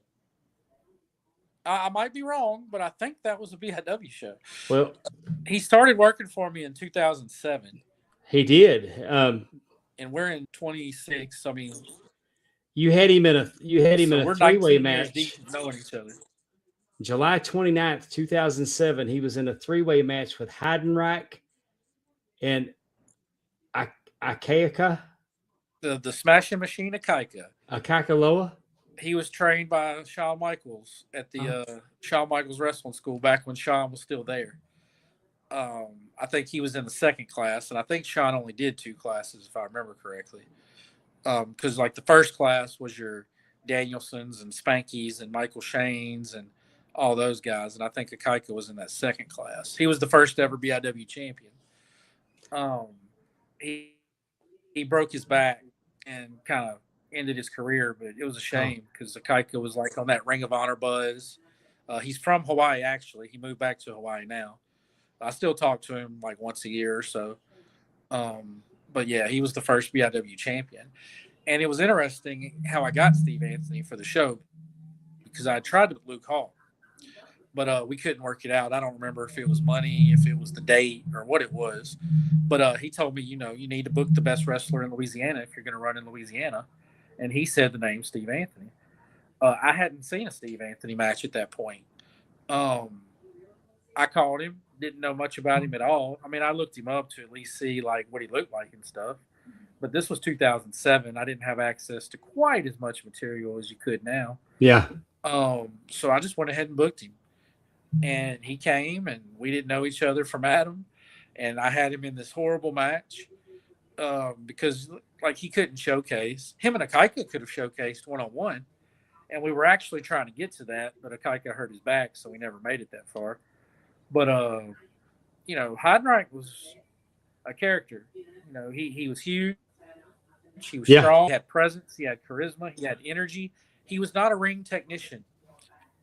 I might be wrong, but I think that was a BIW show. Well, he started working for me in 2007. He did. And we're in 26. I mean, You had him in a So we're three-way 19 years match. deep of knowing each other. July 29th, 2007, he was in a three-way match with Heidenreich and Akaika The Smashing Machine of Kaika. Akakaloa. He was trained by Shawn Michaels at the Shawn Michaels Wrestling School back when Shawn was still there. I think he was in the second class, and I think Shawn only did 2 classes, if I remember correctly. Because like the first class was your Danielsons and Spankies and Michael Shanes and all those guys, and I think Akaika was in that second class. He was the first ever BIW champion. He broke his back and kind of ended his career, but it was a shame because Akaika was like on that Ring of Honor buzz. He's from Hawaii, actually. He moved back to Hawaii now. I still talk to him like once a year or so. But yeah, he was the first BIW champion. And it was interesting how I got Steve Anthony for the show because I tried with Luke Hall, but we couldn't work it out. I don't remember if it was money, if it was the date, or what it was. But he told me, you need to book the best wrestler in Louisiana if you're going to run in Louisiana. And he said the name Steve Anthony. I hadn't seen a Steve Anthony match at that point. I called him, didn't know much about him at all. I mean, I looked him up to at least see like what he looked like and stuff. But this was 2007. I didn't have access to quite as much material as you could now. Yeah. So I just went ahead and booked him. And he came, and we didn't know each other from Adam. And I had him in this horrible match because, like, he couldn't showcase. Him and Akaika could have showcased one-on-one. And we were actually trying to get to that, but Akaika hurt his back, so we never made it that far. But, Heidenreich was a character. He was huge. He was strong. He had presence. He had charisma. He had energy. He was not a ring technician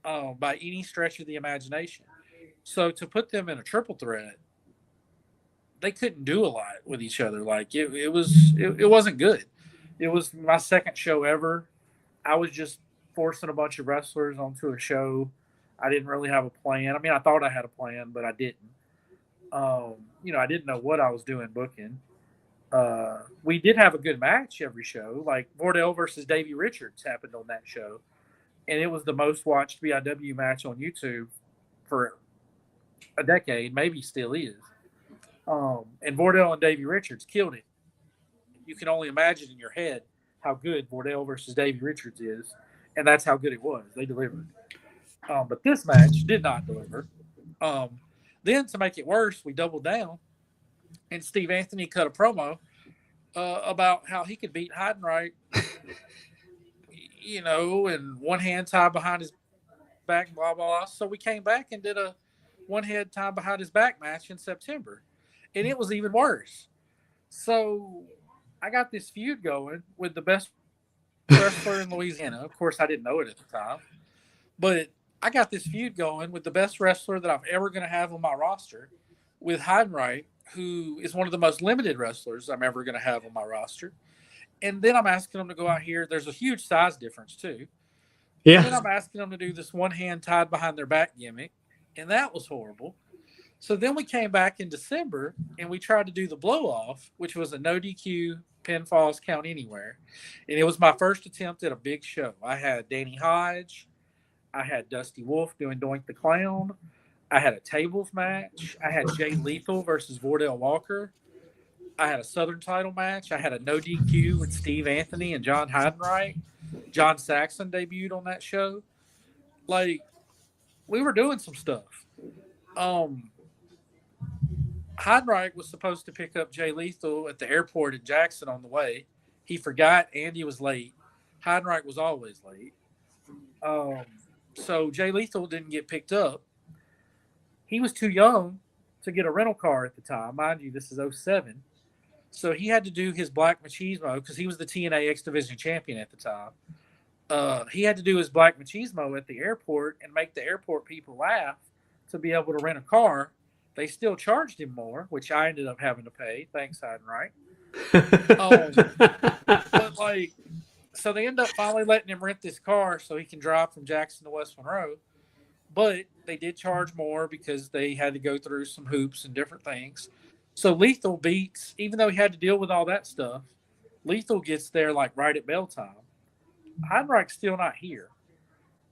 by any stretch of the imagination. So to put them in a triple threat, they couldn't do a lot with each other. Like it wasn't good. It was my second show ever. I was just forcing a bunch of wrestlers onto a show. I didn't really have a plan. I mean, I thought I had a plan, but I didn't. I didn't know what I was doing booking. We did have a good match every show. Like Vordell versus Davey Richards happened on that show. And it was the most watched BIW match on YouTube for a decade, maybe still is. And Vordell and Davey Richards killed it. You can only imagine in your head how good Vordell versus Davey Richards is. And that's how good it was. They delivered. But this match did not deliver. Then to make it worse, we doubled down. And Steve Anthony cut a promo about how he could beat Heidenreich, and one hand tied behind his back, blah, blah, blah. So we came back and did a one hand tied behind his back match in September. And it was even worse. So I got this feud going with the best wrestler in Louisiana. Of course, I didn't know it at the time. But I got this feud going with the best wrestler that I'm ever going to have on my roster with Heidenreich, who is one of the most limited wrestlers I'm ever going to have on my roster. And then I'm asking him to go out here. There's a huge size difference, too. Yeah. And then I'm asking them to do this one hand tied behind their back gimmick. And that was horrible. So then we came back in December and we tried to do the blow off, which was a no DQ pinfalls count anywhere. And it was my first attempt at a big show. I had Danny Hodge. I had Dusty Wolf doing Doink the Clown. I had a tables match. I had Jay Lethal versus Vordell Walker. I had a Southern title match. I had a no DQ with Steve Anthony and John Heidenreich. John Saxon debuted on that show. Like, we were doing some stuff. Heidenreich was supposed to pick up Jay Lethal at the airport in Jackson on the way. He forgot Andy was late. Heidenreich was always late. So Jay Lethal didn't get picked up. He was too young to get a rental car at the time. Mind you, this is 2007. So he had to do his Black Machismo because he was the TNA X Division champion at the time. He had to do his Black Machismo at the airport and make the airport people laugh to be able to rent a car. They still charged him more, which I ended up having to pay. Thanks, Heidenreich. But so they end up finally letting him rent this car so he can drive from Jackson to West Monroe. But they did charge more because they had to go through some hoops and different things. So Lethal beats, even though he had to deal with all that stuff, Lethal gets there like right at bell time. Heinrich's still not here.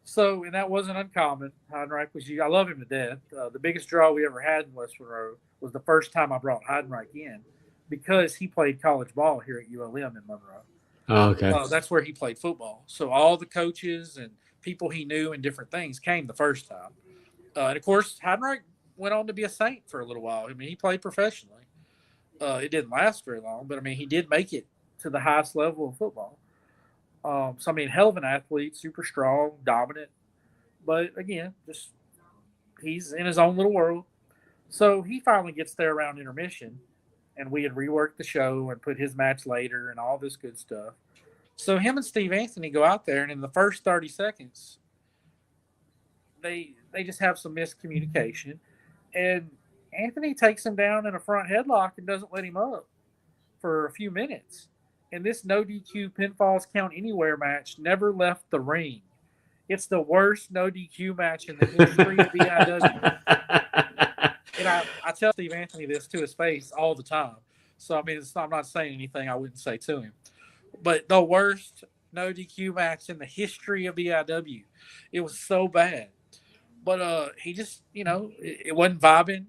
So, and that wasn't uncommon. Heinrich was, I love him to death. The biggest draw we ever had in West Monroe was the first time I brought Heinrich in because he played college ball here at ULM in Monroe. Oh, okay. That's where he played football. So all the coaches and people he knew and different things came the first time. And of course, Heinrich went on to be a Saint for a little while. I mean, he played professionally. It didn't last very long, but I mean, he did make it to the highest level of football. So, I mean, hell of an athlete, super strong, dominant. But again, just he's in his own little world. So he finally gets there around intermission, and we had reworked the show and put his match later and all this good stuff. So him and Steve Anthony go out there, and in the first 30 seconds, they just have some miscommunication. And Anthony takes him down in a front headlock and doesn't let him up for a few minutes. And this no DQ pinfalls count anywhere match never left the ring. It's the worst no DQ match in the history of BIW. And I tell Steve Anthony this to his face all the time. So, I mean, I'm not saying anything I wouldn't say to him. But the worst no DQ match in the history of BIW. It was so bad. But he just, it wasn't vibing.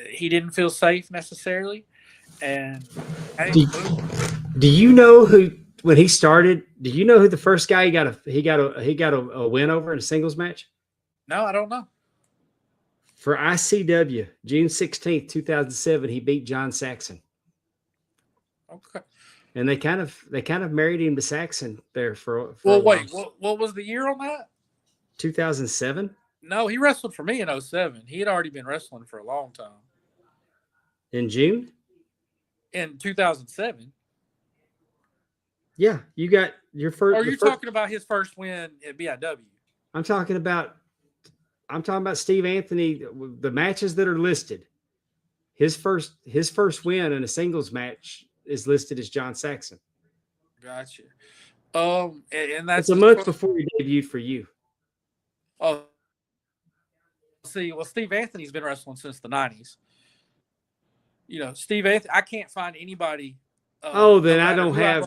He didn't feel safe necessarily. And hey, do you know who when he started? Do you know who the first guy he got a win over in a singles match? No, I don't know. For ICW, June 16th, 2007, he beat John Saxon. Okay. And they kind of married him to Saxon there for well, wait, what was the year on that? 2007. No, he wrestled for me in 2007. He had already been wrestling for a long time. In June? In 2007. Yeah, you got your first. Are you talking about his first win at BIW? I'm talking about Steve Anthony. The matches that are listed, his first win in a singles match is listed as John Saxon. Gotcha. And that's a month before he debuted for you. Oh, see, well, Steve Anthony's been wrestling since the 90s. Steve Anthony, I can't find anybody. Then I don't have.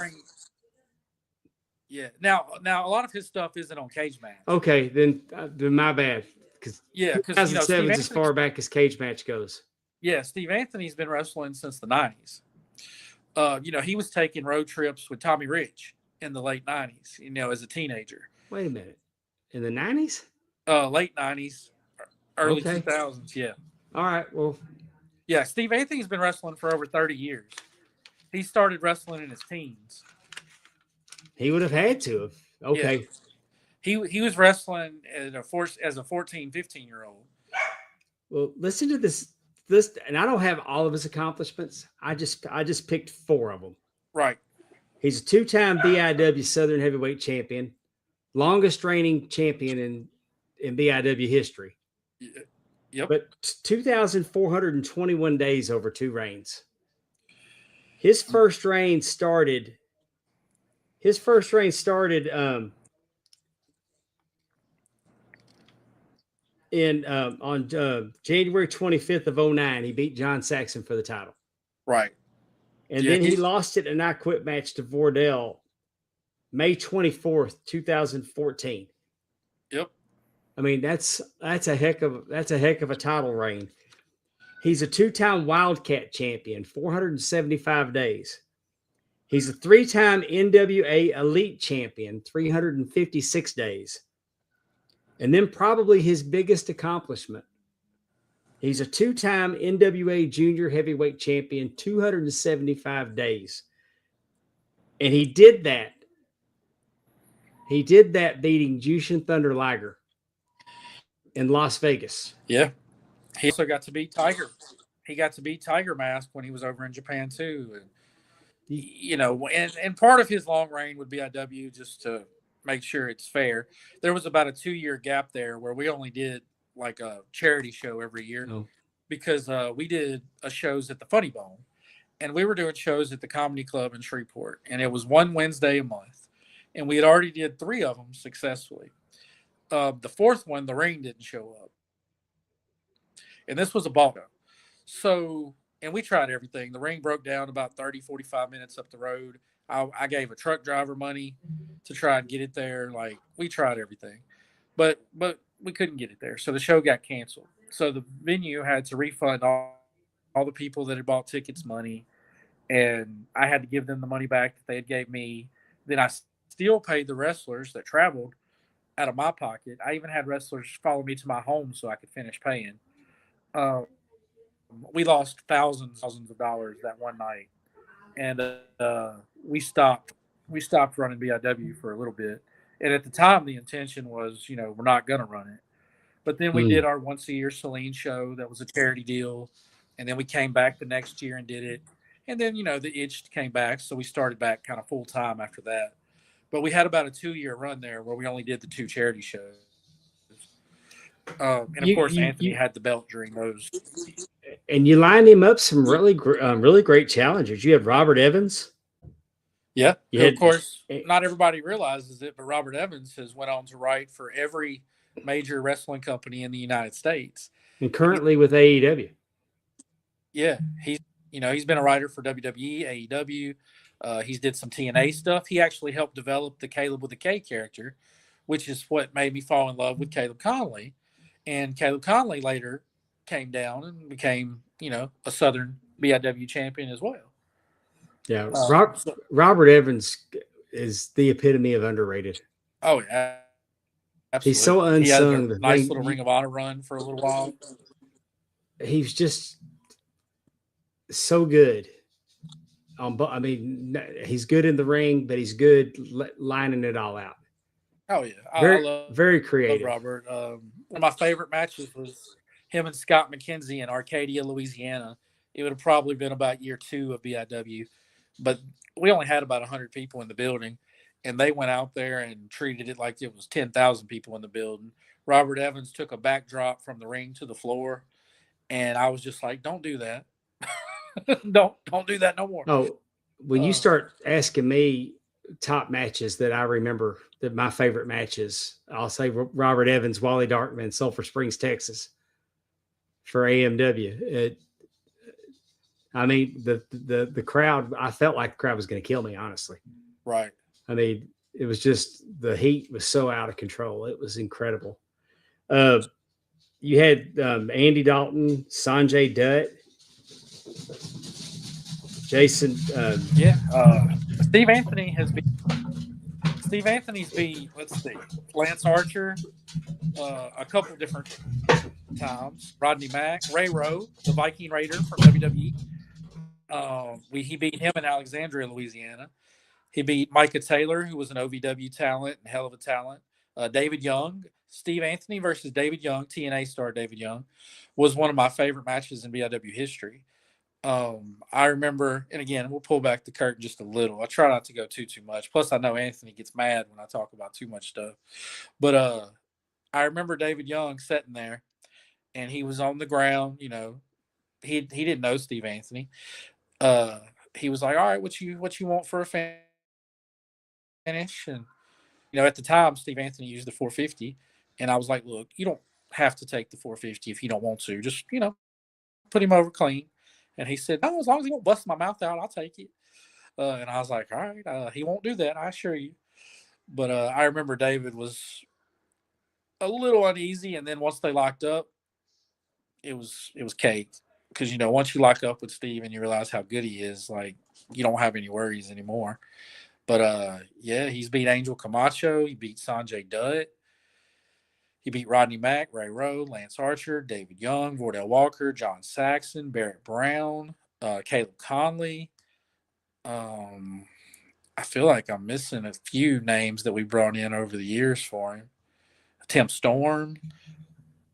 Yeah. Now, a lot of his stuff isn't on Cage Match. Okay, then my bad. Because 2007 is as far back as Cage Match goes. Yeah, Steve Anthony's been wrestling since the 90s. He was taking road trips with Tommy Rich in the late 90s, as a teenager. Wait a minute. In the 90s? Late 90s, early 2000s, yeah. All right, well. Yeah, Steve Anthony's been wrestling for over 30 years. He started wrestling in his teens. He would have had to have. Okay. Yeah. He was wrestling as a 14, 15-year-old. Well, listen to this, and I don't have all of his accomplishments. I just picked 4 of them. Right. He's a 2-time BIW Southern Heavyweight Champion, longest reigning champion in BIW history. Yep. But 2,421 days over 2 reigns. His first reign started on January 25th of 2009. He beat John Saxon for the title. Right. And then he lost it in an I Quit match to Vordell May 24th, 2014. Yep. I mean, that's a heck of a title reign. He's a 2-time Wildcat champion, 475 days. He's a 3-time NWA Elite champion, 356 days. And then probably his biggest accomplishment. He's a 2-time NWA Junior Heavyweight champion, 275 days. And he did that beating Jushin Thunder Liger in Las Vegas. Yeah. He also got to beat Tiger. He got to beat Tiger Mask when he was over in Japan too. And, and part of his long reign with BIW, just to make sure it's fair, there was about a 2-year gap there where we only did like a charity show every year because we did shows at the Funny Bone, and we were doing shows at the Comedy Club in Shreveport, and it was one Wednesday a month, and we had already did 3 of them successfully. The 4th one, the ring didn't show up. And this was a ball go. So, and we tried everything. The ring broke down about 30, 45 minutes up the road. I gave a truck driver money to try and get it there. Like we tried everything, but we couldn't get it there. So the show got canceled. So the venue had to refund all the people that had bought tickets money, and I had to give them the money back that they had gave me. Then I still paid the wrestlers that traveled out of my pocket. I even had wrestlers follow me to my home so I could finish paying. Um, we lost thousands of dollars that one night, and we stopped running BIW for a little bit. And at the time, the intention was, we're not going to run it. But then we did our once a year Celine show that was a charity deal, and then we came back the next year and did it. And then the itch came back, so we started back kind of full time after that. But we had about a 2-year run there where we only did the 2 charity shows. And of course, Anthony had the belt during those. And you lined him up some really great challengers. You had Robert Evans. Yeah, of course, not everybody realizes it, but Robert Evans has went on to write for every major wrestling company in the United States, and currently with AEW. Yeah, he's been a writer for WWE, AEW. He's did some TNA stuff. He actually helped develop the Caleb with a K character, which is what made me fall in love with Caleb Conley. And Caleb Conley later came down and became, a Southern BIW champion as well. Yeah, Robert Evans is the epitome of underrated. Oh yeah, absolutely. He's so unsung. He had a nice little Ring of Honor run for a little while. He's just so good. He's good in the ring, but he's good lining it all out. Oh yeah, very creative. Love Robert. One of my favorite matches was him and Scott McKenzie in Arcadia, Louisiana. It would have probably been about year 2 of BIW, but we only had about 100 people in the building, and they went out there and treated it like it was 10,000 people in the building. Robert Evans took a backdrop from the ring to the floor, and I was just like, "Don't do that. don't do that no more." Oh, when you start asking me top matches that I remember, that my favorite matches, I'll say Robert Evans, Wally Darkman, Sulphur Springs, Texas, for AMW. The crowd, I felt like the crowd was going to kill me, honestly. Right. It was just, the heat was so out of control. It was incredible. You had Andy Dalton, Sanjay Dutt, Jason. Steve Anthony's beat, let's see, Lance Archer a couple different times. Rodney Mack, Ray Rowe, the Viking Raider from WWE. He beat him in Alexandria, Louisiana. He beat Micah Taylor, who was an OVW talent and hell of a talent. David Young, Steve Anthony versus David Young, TNA star David Young, was one of my favorite matches in BIW history. I remember, and again, we'll pull back the curtain just a little. I try not to go too much. Plus, I know Anthony gets mad when I talk about too much stuff. But I remember David Young sitting there, and he was on the ground. He didn't know Steve Anthony. He was like, "All right, what you want for a finish?" And at the time, Steve Anthony used the 450, and I was like, "Look, you don't have to take the 450 if you don't want to. Just put him over clean." And he said, "No, as long as he won't bust my mouth out, I'll take it." And I was like, "All right, he won't do that, I assure you." But I remember David was a little uneasy, and then once they locked up, it was cake. Because once you lock up with Steve and you realize how good he is, like, you don't have any worries anymore. But he's beat Angel Camacho, he beat Sanjay Dutt, he beat Rodney Mack, Ray Rowe, Lance Archer, David Young, Vordell Walker, John Saxon, Barrett Brown, Caleb Conley. I feel like I'm missing a few names that we brought in over the years for him. Tim Storm.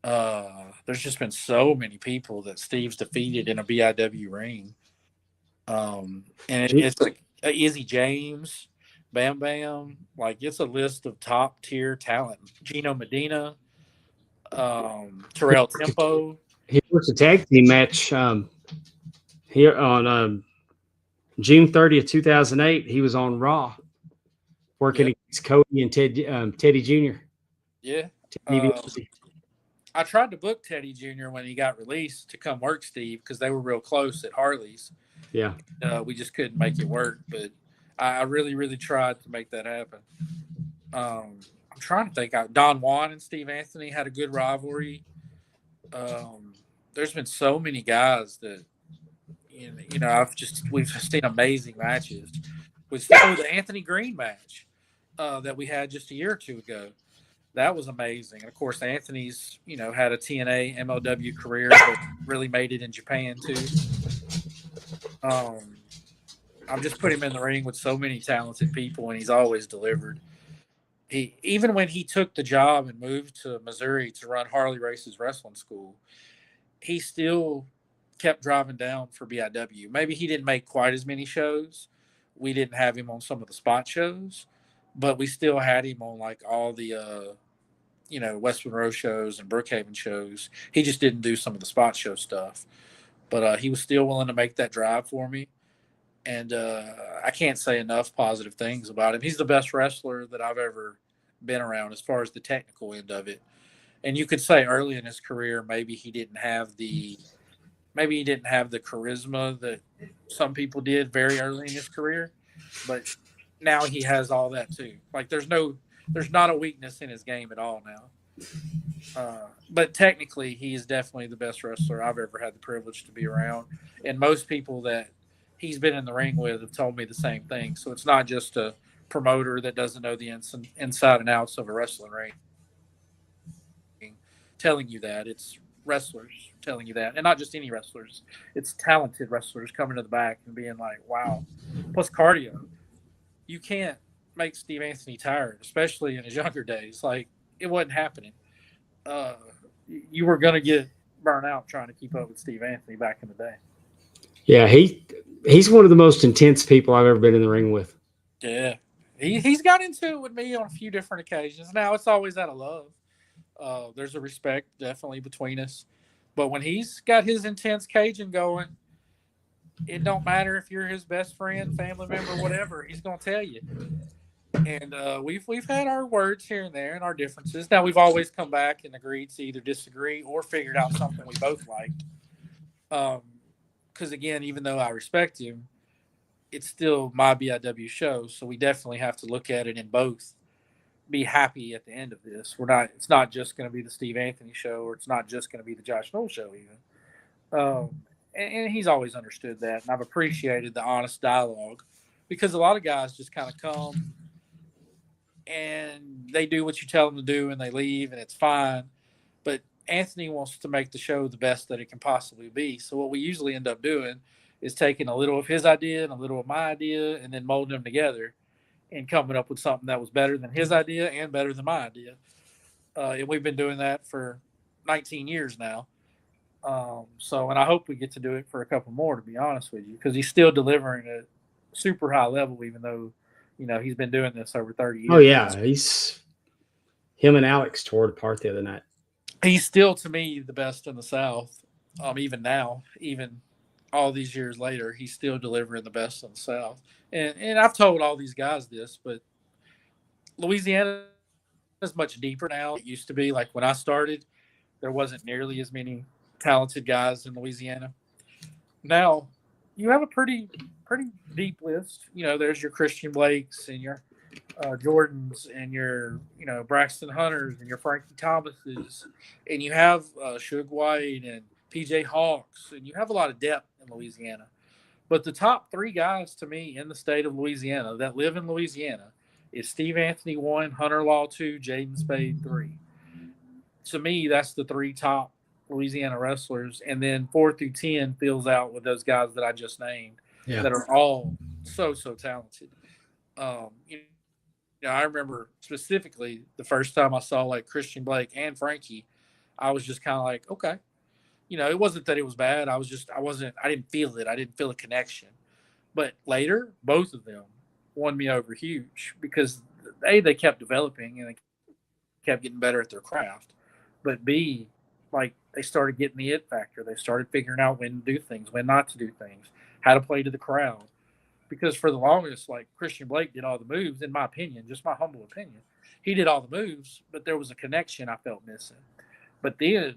There's just been so many people that Steve's defeated in a BIW ring. And it's like Izzy James, Bam Bam. Like, it's a list of top tier talent. Gino Medina, Terrell Tempo. He worked a tag team match here on June 30th, 2008. He was on Raw working against Cody and Teddy Jr. Yeah. I tried to book Teddy Jr. when he got released to come work Steve because they were real close at Harley's. Yeah. We just couldn't make it work. But I really, really tried to make that happen. I'm trying to think. Don Juan and Steve Anthony had a good rivalry. Um, there's been so many guys that we've seen amazing matches. The Anthony Green match that we had just a year or two ago. That was amazing. And of course, Anthony's had a TNA MLW career, but really made it in Japan too. Um, I've just put him in the ring with so many talented people, and he's always delivered. He even when he took the job and moved to Missouri to run Harley Race's wrestling school, he still kept driving down for BIW. Maybe he didn't make quite as many shows. We didn't have him on some of the spot shows, but we still had him on like all the West Monroe shows and Brookhaven shows. He just didn't do some of the spot show stuff, but he was still willing to make that drive for me. And I can't say enough positive things about him. He's the best wrestler that I've ever been around as far as the technical end of it. And you could say early in his career, maybe he didn't have the charisma that some people did very early in his career, but now he has all that too. Like there's not a weakness in his game at all now. But technically, he is definitely the best wrestler I've ever had the privilege to be around. And most people that he's been in the ring with have told me the same thing. So it's not just a promoter that doesn't know the inside and outs of a wrestling ring telling you that. It's wrestlers telling you that. And not just any wrestlers. It's talented wrestlers coming to the back and being like, wow. Plus cardio. You can't make Steve Anthony tired, especially in his younger days. Like, it wasn't happening. You were going to get burnt out trying to keep up with Steve Anthony back in the day. Yeah, he's one of the most intense people I've ever been in the ring with. Yeah. He's got into it with me on a few different occasions. Now, it's always out of love. There's a respect definitely between us. But when he's got his intense Cajun going, it don't matter if you're his best friend, family member, whatever. He's going to tell you. And we've had our words here and there and our differences. Now, we've always come back and agreed to either disagree or figured out something we both liked. Because, again, even though I respect him, it's still my BIW show. So we definitely have to look at it and both be happy at the end of this. It's not just going to be the Steve Anthony show, or it's not just going to be the Josh Newell show even. And he's always understood that. And I've appreciated the honest dialogue, because a lot of guys just kind of come and they do what you tell them to do and they leave and it's fine. But Anthony wants to make the show the best that it can possibly be. So what we usually end up doing is taking a little of his idea and a little of my idea and then molding them together and coming up with something that was better than his idea and better than my idea. And we've been doing that for 19 years now. And I hope we get to do it for a couple more, to be honest with you, because he's still delivering at super high level, even though, he's been doing this over 30 years. Oh, yeah. Him and Alex tore it apart the other night. He's still, to me, the best in the South. Even now, even all these years later, he's still delivering the best in the South. And I've told all these guys this, but Louisiana is much deeper now. It used to be like when I started, there wasn't nearly as many talented guys in Louisiana. Now you have a pretty deep list. There's your Christian Blakes and your Jordans and your Braxton Hunters and your Frankie Thomases, and you have Suge White and PJ Hawks, and you have a lot of depth in Louisiana. But the top three guys to me in the state of Louisiana that live in Louisiana is Steve Anthony 1, Hunter Law 2, Jaden Spade 3. To me, that's the three top Louisiana wrestlers, and then 4 through 10 fills out with those guys that I just named that are all so talented. I remember specifically the first time I saw like Christian Blake and Frankie, I was just kind of like, okay. It wasn't that it was bad. I didn't feel it. I didn't feel a connection. But later, both of them won me over huge because A, they kept developing and they kept getting better at their craft. But B, like they started getting the it factor. They started figuring out when to do things, when not to do things, how to play to the crowd. Because for the longest, like Christian Blake did all the moves, in my opinion, just my humble opinion. He did all the moves, but there was a connection I felt missing. But then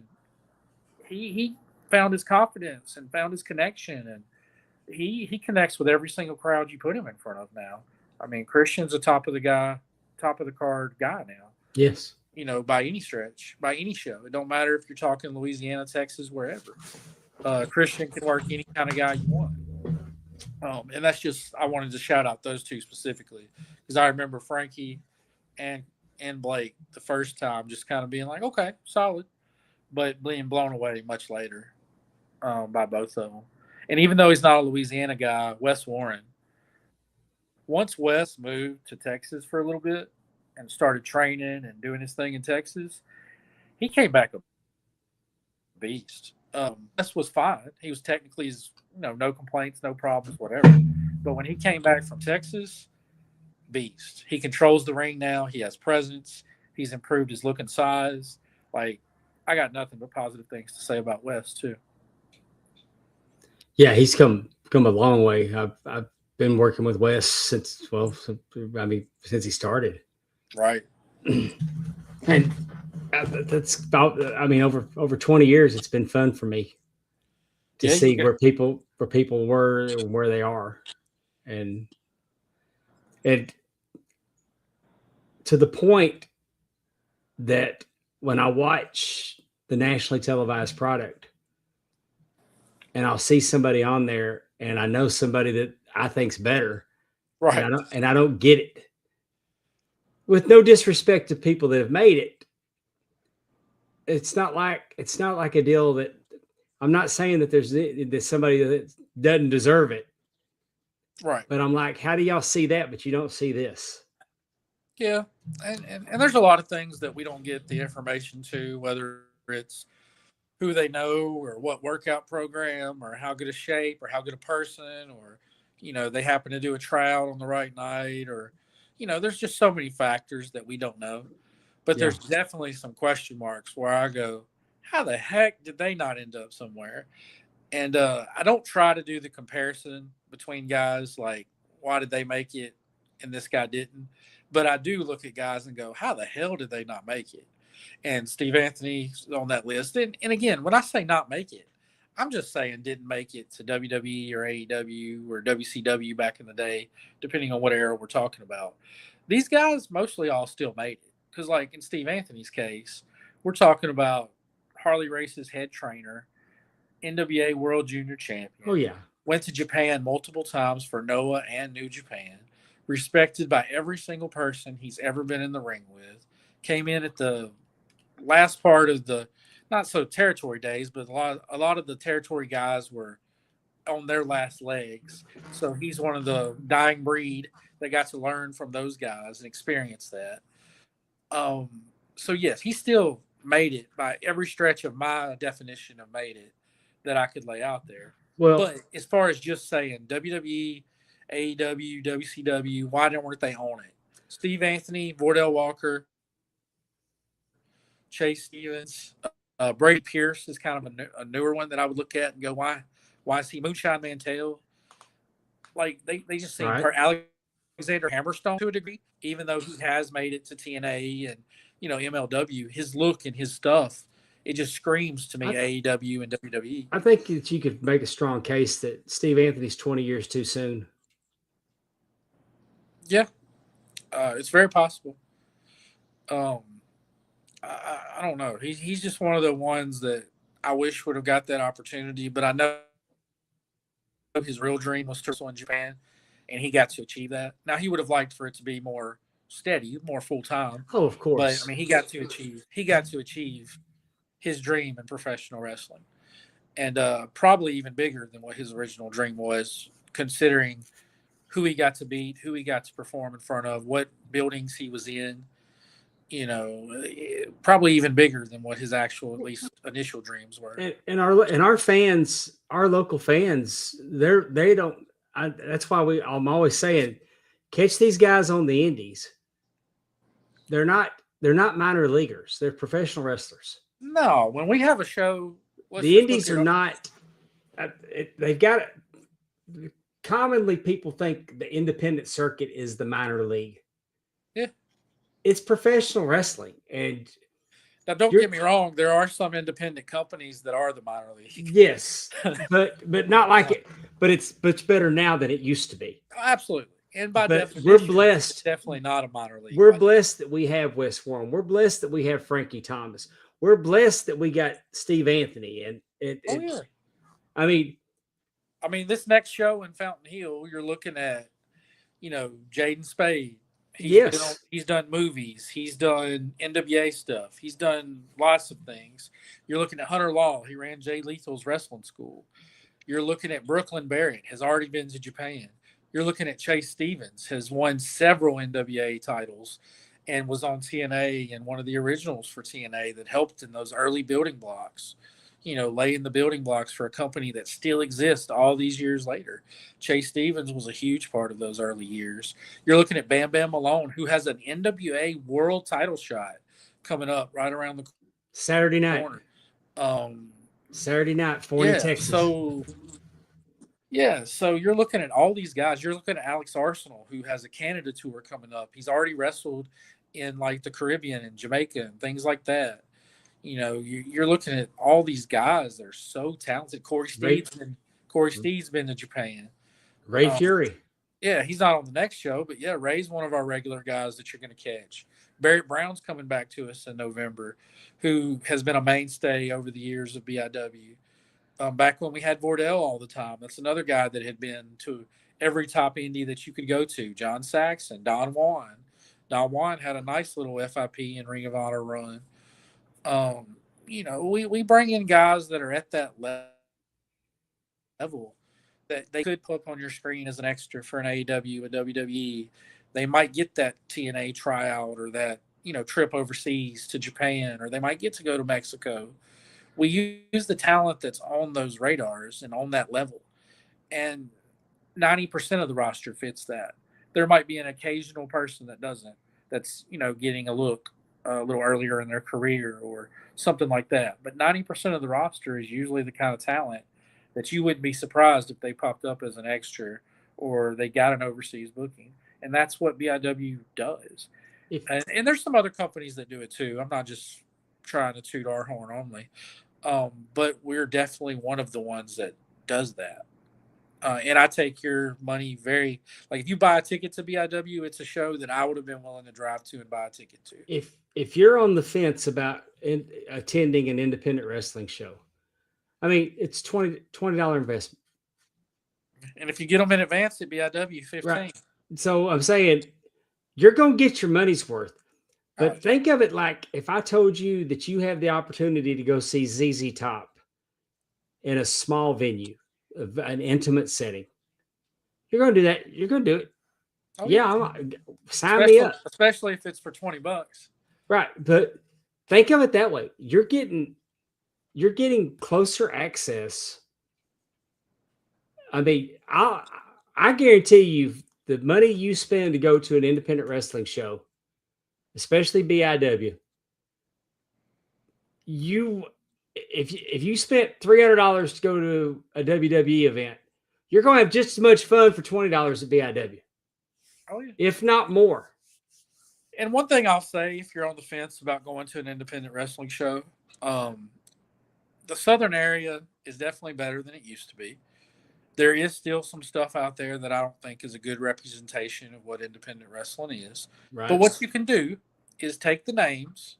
he found his confidence and found his connection, and he connects with every single crowd you put him in front of now. I mean, Christian's a top of the card guy now. Yes. By any stretch, by any show. It don't matter if you're talking Louisiana, Texas, wherever. Christian can work any kind of guy you want. And that's just, I wanted to shout out those two specifically because I remember Frankie and Blake the first time just kind of being like, okay, solid, but being blown away much later by both of them. And even though he's not a Louisiana guy, Wes Warren, once Wes moved to Texas for a little bit and started training and doing his thing in Texas, he came back a beast. Wes was fine. He was technically, no complaints, no problems, whatever. But when he came back from Texas, beast. He controls the ring now. He has presence. He's improved his look and size. Like, I got nothing but positive things to say about Wes too. Yeah, he's come a long way. I've been working with Wes since he started. Right. And that's about, over 20 years. It's been fun for me to see where people were and where they are, and to the point that when I watch the nationally televised product and I'll see somebody on there and I know somebody that I think's better, right? And I don't get it. With no disrespect to people that have made it, it's not like a deal that I'm not saying that there's somebody that doesn't deserve it. Right. But I'm like, how do y'all see that, but you don't see this? Yeah. And there's a lot of things that we don't get the information to, whether it's who they know or what workout program or how good a shape or how good a person, or, they happen to do a tryout on the right night, or, there's just so many factors that we don't know. But there's definitely some question marks where I go, how the heck did they not end up somewhere? And I don't try to do the comparison between guys like, why did they make it and this guy didn't? But I do look at guys and go, how the hell did they not make it? And Steve Anthony's on that list. And again, when I say not make it, I'm just saying didn't make it to WWE or AEW or WCW back in the day, depending on what era we're talking about. These guys mostly all still made it. Because like in Steve Anthony's case, we're talking about Harley Race's head trainer, NWA World Junior Champion. Oh, yeah. Went to Japan multiple times for Noah and New Japan. Respected by every single person he's ever been in the ring with. Came in at the last part of the, not so territory days, but a lot of the territory guys were on their last legs. So he's one of the dying breed that got to learn from those guys and experience that. So yes, he still made it by every stretch of my definition of made it that I could lay out there. Well, but as far as just saying WWE, AEW, WCW, why weren't they on it? Steve Anthony, Vordell Walker, Chase Stevens, Brady Pierce is kind of a newer one that I would look at and go, why is he Moonshine Mantel? Like they just seem Alexander Hammerstone to a degree, even though he has made it to TNA and MLW, his look and his stuff, it just screams to me AEW and WWE. I think that you could make a strong case that Steve Anthony's 20 years too soon. Yeah, it's very possible. I don't know. He's just one of the ones that I wish would have got that opportunity, but I know his real dream was to wrestle in Japan, and he got to achieve that. Now, he would have liked for it to be more steady, more full-time. Oh, of course. But, I mean, he got to achieve his dream in professional wrestling, and probably even bigger than what his original dream was, considering who he got to beat, who he got to perform in front of, what buildings he was in. Probably even bigger than what his actual, at least initial dreams were. And our fans, our local fans, they don't. That's why I'm always saying, catch these guys on the indies. They're not minor leaguers. They're professional wrestlers. No, when we have a show, the indies are not. They've got. Commonly, people think the independent circuit is the minor league. Yeah. It's professional wrestling, and now don't get me wrong. There are some independent companies that are the minor league. Yes, but not like it. but it's much better now than it used to be. Absolutely. And by But definition, we're it's blessed. definitely not a minor league. We're blessed that we have Wes Warren. We're blessed that we have Frankie Thomas. We're blessed that we got Steve Anthony. And Oh yeah. I mean, This next show in Fountain Hill, you're looking at, Jaden Spade. yes, He's done movies. He's done NWA stuff. He's done lots of things. You're looking at Hunter Law. He ran Jay Lethal's wrestling school. You're looking at Brooklyn Barrett, has already been to Japan. You're looking at Chase Stevens, has won several NWA titles and was on TNA and one of the originals for TNA that helped in those early building blocks, laying the building blocks for a company that still exists all these years later. Chase Stevens was a huge part of those early years. You're looking at Bam Bam Malone, who has an NWA world title shot coming up right around the Saturday night. corner. Saturday night, Forney, Yeah, Texas. so you're looking at all these guys. You're looking at Alex Arsenal, who has a Canada tour coming up. He's already wrestled in like the Caribbean and Jamaica and things like that. You're looking at all these guys. They're so talented. Corey Steed's been to Japan. Ray Fury. Yeah, he's not on the next show, but yeah, Ray's one of our regular guys that you're going to catch. Barrett Brown's coming back to us in November, who has been a mainstay over the years of BIW. Back when we had Vordell all the time, that's another guy that had been to every top indie that you could go to. John Saxon, Don Juan. Don Juan had a nice little FIP and Ring of Honor run. We bring in guys that are at that level that they could put up on your screen as an extra for an AEW, a WWE. They might get that TNA tryout or that, trip overseas to Japan, or they might get to go to Mexico. We use the talent that's on those radars and on that level. And 90% of the roster fits that. There might be an occasional person that doesn't, that's, getting a look a little earlier in their career or something like that. But 90% of the roster is usually the kind of talent that you wouldn't be surprised if they popped up as an extra or they got an overseas booking. And that's what BIW does. And there's some other companies that do it too. I'm not just trying to toot our horn only. But we're definitely one of the ones that does that. And I take your money if you buy a ticket to BIW, it's a show that I would have been willing to drive to and buy a ticket to. If you're on the fence about attending an independent wrestling show, it's $20 investment. And if you get them in advance at BIW, 15. Right. So I'm saying you're going to get your money's worth. But think of it like if I told you that you have the opportunity to go see ZZ Top in a small venue, an intimate setting. You're going to do that. You're going to do it. Oh, yeah. Sign me up. Especially if it's for $20. Right. But think of it that way. You're getting closer access. I guarantee you the money you spend to go to an independent wrestling show, especially BIW, if you spent $300 to go to a WWE event, you're going to have just as much fun for $20 at BIW. Oh, yeah. If not more. And one thing I'll say, if you're on the fence about going to an independent wrestling show, the southern area is definitely better than it used to be. There is still some stuff out there that I don't think is a good representation of what independent wrestling is. Right. But what you can do is take the names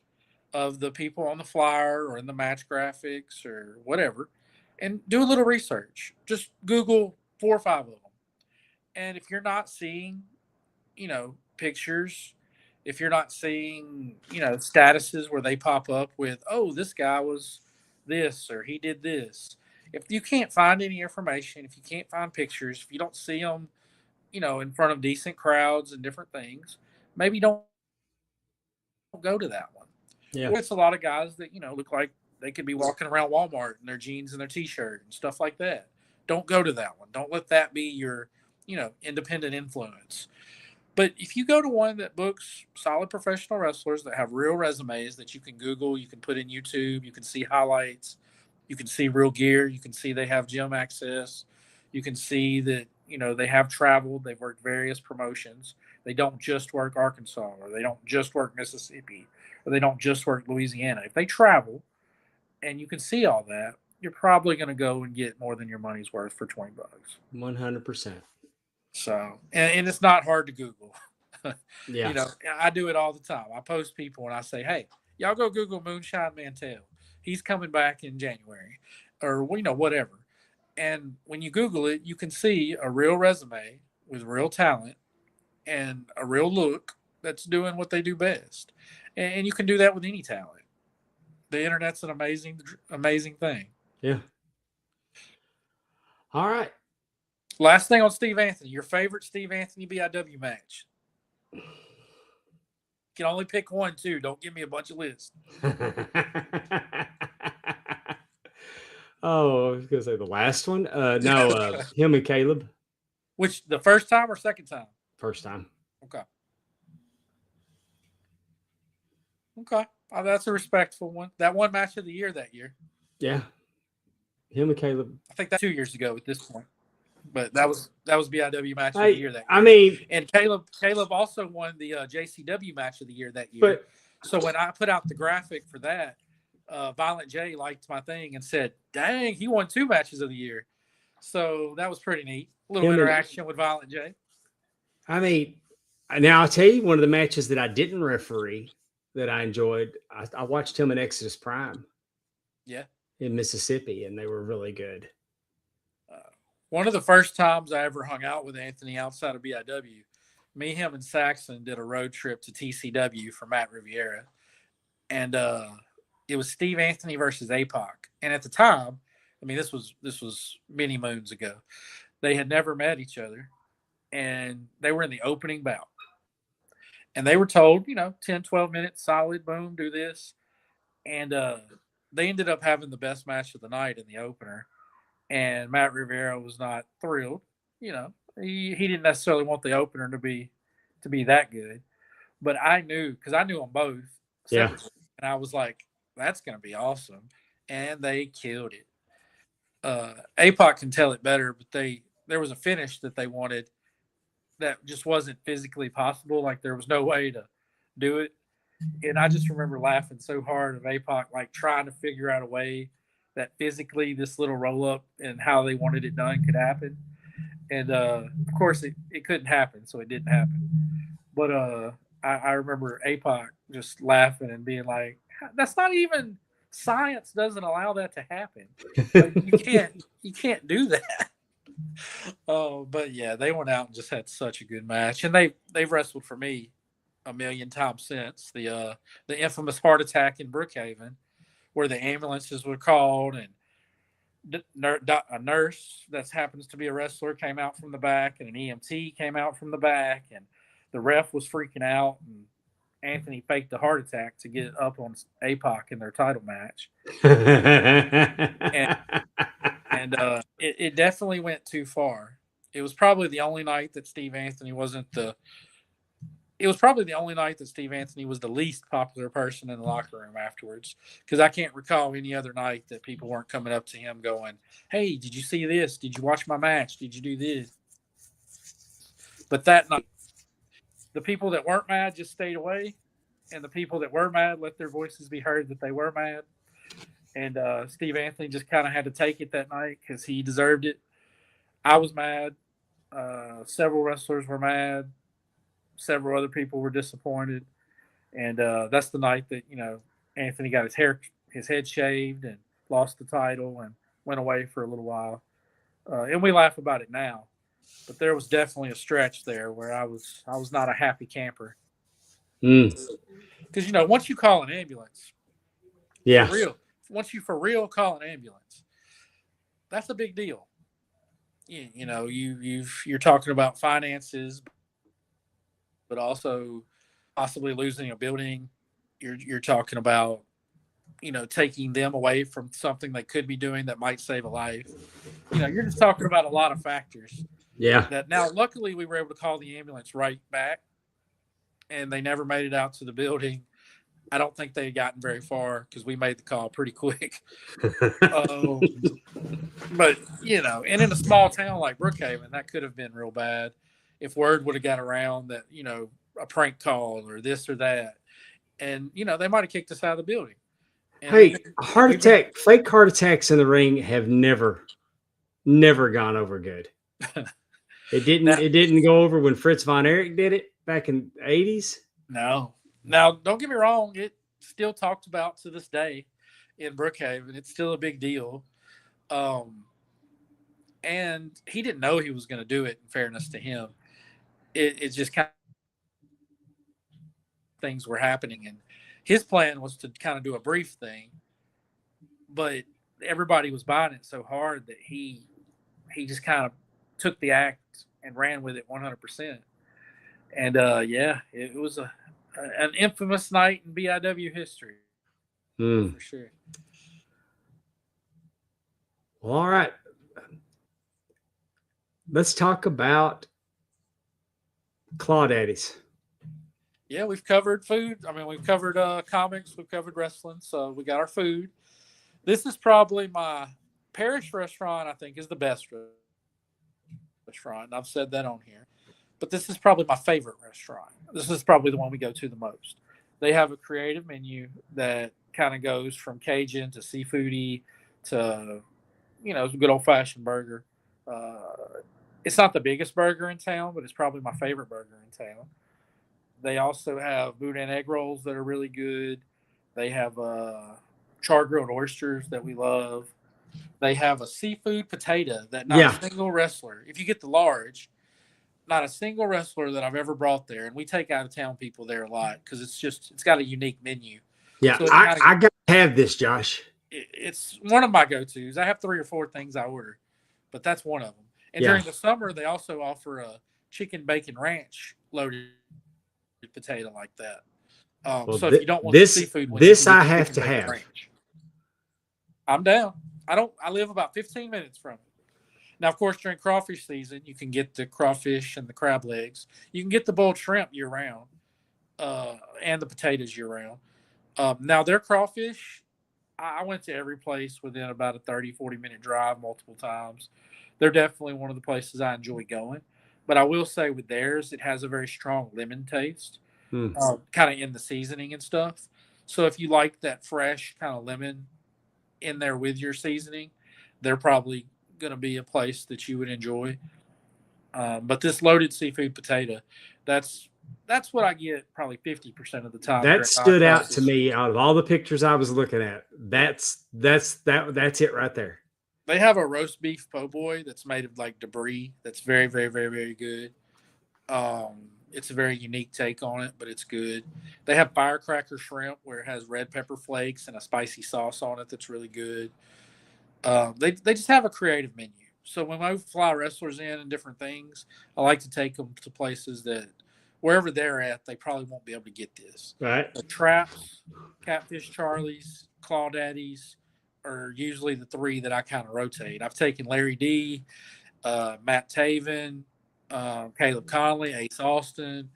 of the people on the flyer or in the match graphics or whatever and do a little research. Just Google 4 or 5 of them. And if you're not seeing, pictures, if you're not seeing, statuses where they pop up with, oh, this guy was this or he did this. If you can't find any information, if you can't find pictures, if you don't see them, in front of decent crowds and different things, maybe don't go to that one. Yeah. Or it's a lot of guys that, look like they could be walking around Walmart in their jeans and their t-shirt and stuff like that. Don't go to that one. Don't let that be your, independent influence. But if you go to one that books solid professional wrestlers that have real resumes that you can Google, you can put in YouTube, you can see highlights, you can see real gear, you can see they have gym access, you can see that, they have traveled, they've worked various promotions. They don't just work Arkansas, or they don't just work Mississippi, or they don't just work Louisiana. If they travel and you can see all that, you're probably going to go and get more than your money's worth for $20. 100%. So, and it's not hard to Google. Yeah. I do it all the time. I post people and I say, hey, y'all go Google Moonshine Mantell. He's coming back in January or, whatever. And when you Google it, you can see a real resume with real talent and a real look that's doing what they do best. And you can do that with any talent. The internet's an amazing, amazing thing. Yeah. All right. Last thing on Steve Anthony, your favorite Steve Anthony BIW match. You can only pick one, too. Don't give me a bunch of lists. Oh, I was going to say the last one. No, him and Caleb. Which, the first time or second time? First time. Okay. Oh, that's a respectful one. That one match of the year that year. Yeah. Him and Caleb. I think that's 2 years ago at this point. But that was BIW match of the year that year. I mean, and Caleb also won the JCW match of the year that year. So when I put out the graphic for that, Violent J liked my thing and said, "Dang, he won 2 matches of the year." So that was pretty neat. A little interaction with Violent J. I mean, now I'll tell you one of the matches that I didn't referee that I enjoyed. I watched him in Exodus Prime. Yeah. In Mississippi, and they were really good. One of the first times I ever hung out with Anthony outside of BIW, me, him, and Saxon did a road trip to TCW for Matt Riviera. And it was Steve Anthony versus APOC. And at the time, I mean, this was many moons ago, they had never met each other. And they were in the opening bout. And they were told, 10, 12 minutes, solid, boom, do this. And they ended up having the best match of the night in the opener. And Matt Rivera was not thrilled. He didn't necessarily want the opener to be that good. But I knew, because I knew them both. Yeah. And I was like, that's going to be awesome. And they killed it. APOC can tell it better, but there was a finish that they wanted that just wasn't physically possible. Like, there was no way to do it. And I just remember laughing so hard of APOC, like, trying to figure out a way that physically this little roll up and how they wanted it done could happen. And of course it couldn't happen. So it didn't happen. But I remember APOC just laughing and being like, that's not even, science doesn't allow that to happen. Like, you can't do that. Oh, but yeah, they went out and just had such a good match. And they've wrestled for me a million times since. The infamous heart attack in Brookhaven, where the ambulances were called and a nurse that happens to be a wrestler came out from the back and an EMT came out from the back, and the ref was freaking out, and Anthony faked a heart attack to get up on APOC in their title match. and it definitely went too far. It was probably the only night that Steve Anthony was the least popular person in the locker room afterwards, because I can't recall any other night that people weren't coming up to him going, "Hey, did you see this? Did you watch my match? Did you do this?" But that night, the people that weren't mad just stayed away, and the people that were mad let their voices be heard that they were mad. And Steve Anthony just kind of had to take it that night because he deserved it. I was mad. Several wrestlers were mad. Several other people were disappointed. And that's the night that, Anthony got his head shaved and lost the title and went away for a little while. And we laugh about it now. But there was definitely a stretch there where I was not a happy camper. Because, once you call an ambulance, yeah, once you for real call an ambulance, that's a big deal. You're talking about finances, but also possibly losing a building. You're talking about, taking them away from something they could be doing that might save a life. You're just talking about a lot of factors. Yeah. That now, luckily, we were able to call the ambulance right back, and they never made it out to the building. I don't think they had gotten very far because we made the call pretty quick. But, and in a small town like Brookhaven, that could have been real bad if word would have got around that, a prank call or this or that. And, they might have kicked us out of the building. And Hey, we've been fake heart attacks in the ring have never gone over good. now, It didn't go over when Fritz von Erich did it back in the 80s. no. Now, don't get me wrong, it still talked about to this day in Brookhaven. It's still a big deal. Um, and he didn't know he was going to do it, in fairness to him. It just kind of things were happening. And his plan was to kind of do a brief thing, but everybody was buying it so hard that he just kind of took the act and ran with it 100%. And yeah, it was an infamous night in BIW history Hmm. for sure. Well, all right. Let's talk about Claudaddies. Yeah, we've covered food. I mean, we've covered comics, we've covered wrestling, so we got our food. This is probably my parish restaurant. I think is the best restaurant, and I've said that on here. But this is probably my favorite restaurant. This is probably the one we go to the most. They have a creative menu that kind of goes from Cajun to seafoody to, it's a good old fashioned burger. It's not the biggest burger in town, but it's probably my favorite burger in town. They also have boudin egg rolls that are really good. They have char grilled oysters that we love. They have a seafood potato that not Yeah. a single wrestler, if you get the large, not a single wrestler that I've ever brought there, and we take out of town people there a lot because it's got a unique menu. Yeah. So I got to have this, Josh. It's one of my go-tos. I have 3 or 4 things I order, but that's one of them. And during the summer, they also offer a chicken bacon ranch loaded potato like that. Well, so if you don't want the seafood, this I have to have. Ranch, I'm down. I live about 15 minutes from it. Now, of course, during crawfish season, you can get the crawfish and the crab legs. You can get the boiled shrimp year round, and the potatoes year round. Now, their crawfish, I went to every place within about a 30, 40-minute drive multiple times. They're definitely one of the places I enjoy going. But I will say with theirs, it has a very strong lemon taste, kind of in the seasoning and stuff. So if you like that fresh kind of lemon in there with your seasoning, they're probably going to be a place that you would enjoy. But this loaded seafood potato, that's what I get probably 50% of the time. That stood out to me out of all the pictures I was looking at. That's it right there. They have a roast beef po' boy that's made of like debris. That's very, very, very, very good. It's a very unique take on it, but it's good. They have firecracker shrimp where it has red pepper flakes and a spicy sauce on it that's really good. They just have a creative menu. So when I fly wrestlers in and different things, I like to take them to places that wherever they're at, they probably won't be able to get this. Right. The Traps, Catfish Charlie's, Claudaddies are usually the 3 that I kind of rotate. I've taken Larry D, Matt Taven, Caleb Conley, Ace Austin.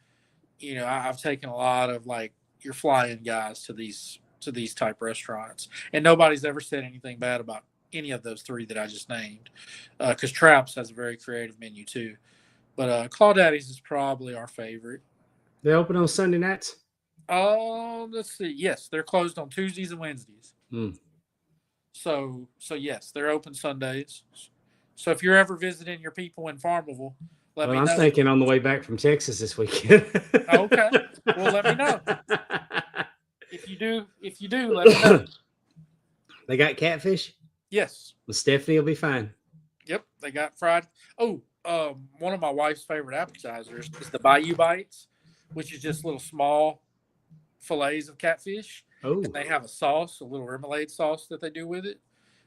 I've taken a lot of like your fly-in guys to these type restaurants, and nobody's ever said anything bad about any of those 3 that I just named, because Traps has a very creative menu too. But Claudaddies is probably our favorite. They open on Sunday nights? Let's see. Yes, they're closed on Tuesdays and Wednesdays. So yes, they're open Sundays. So if you're ever visiting your people in Farmerville, let me know. I'm thinking on the way back from Texas this weekend. Okay. Well, let me know. If you do, let me know. They got catfish? Yes. Well, Stephanie will be fine. Yep, they got fried. Oh, one of my wife's favorite appetizers is the Bayou Bites, which is just little small fillets of catfish. Oh. And they have a sauce, a little remoulade sauce that they do with it.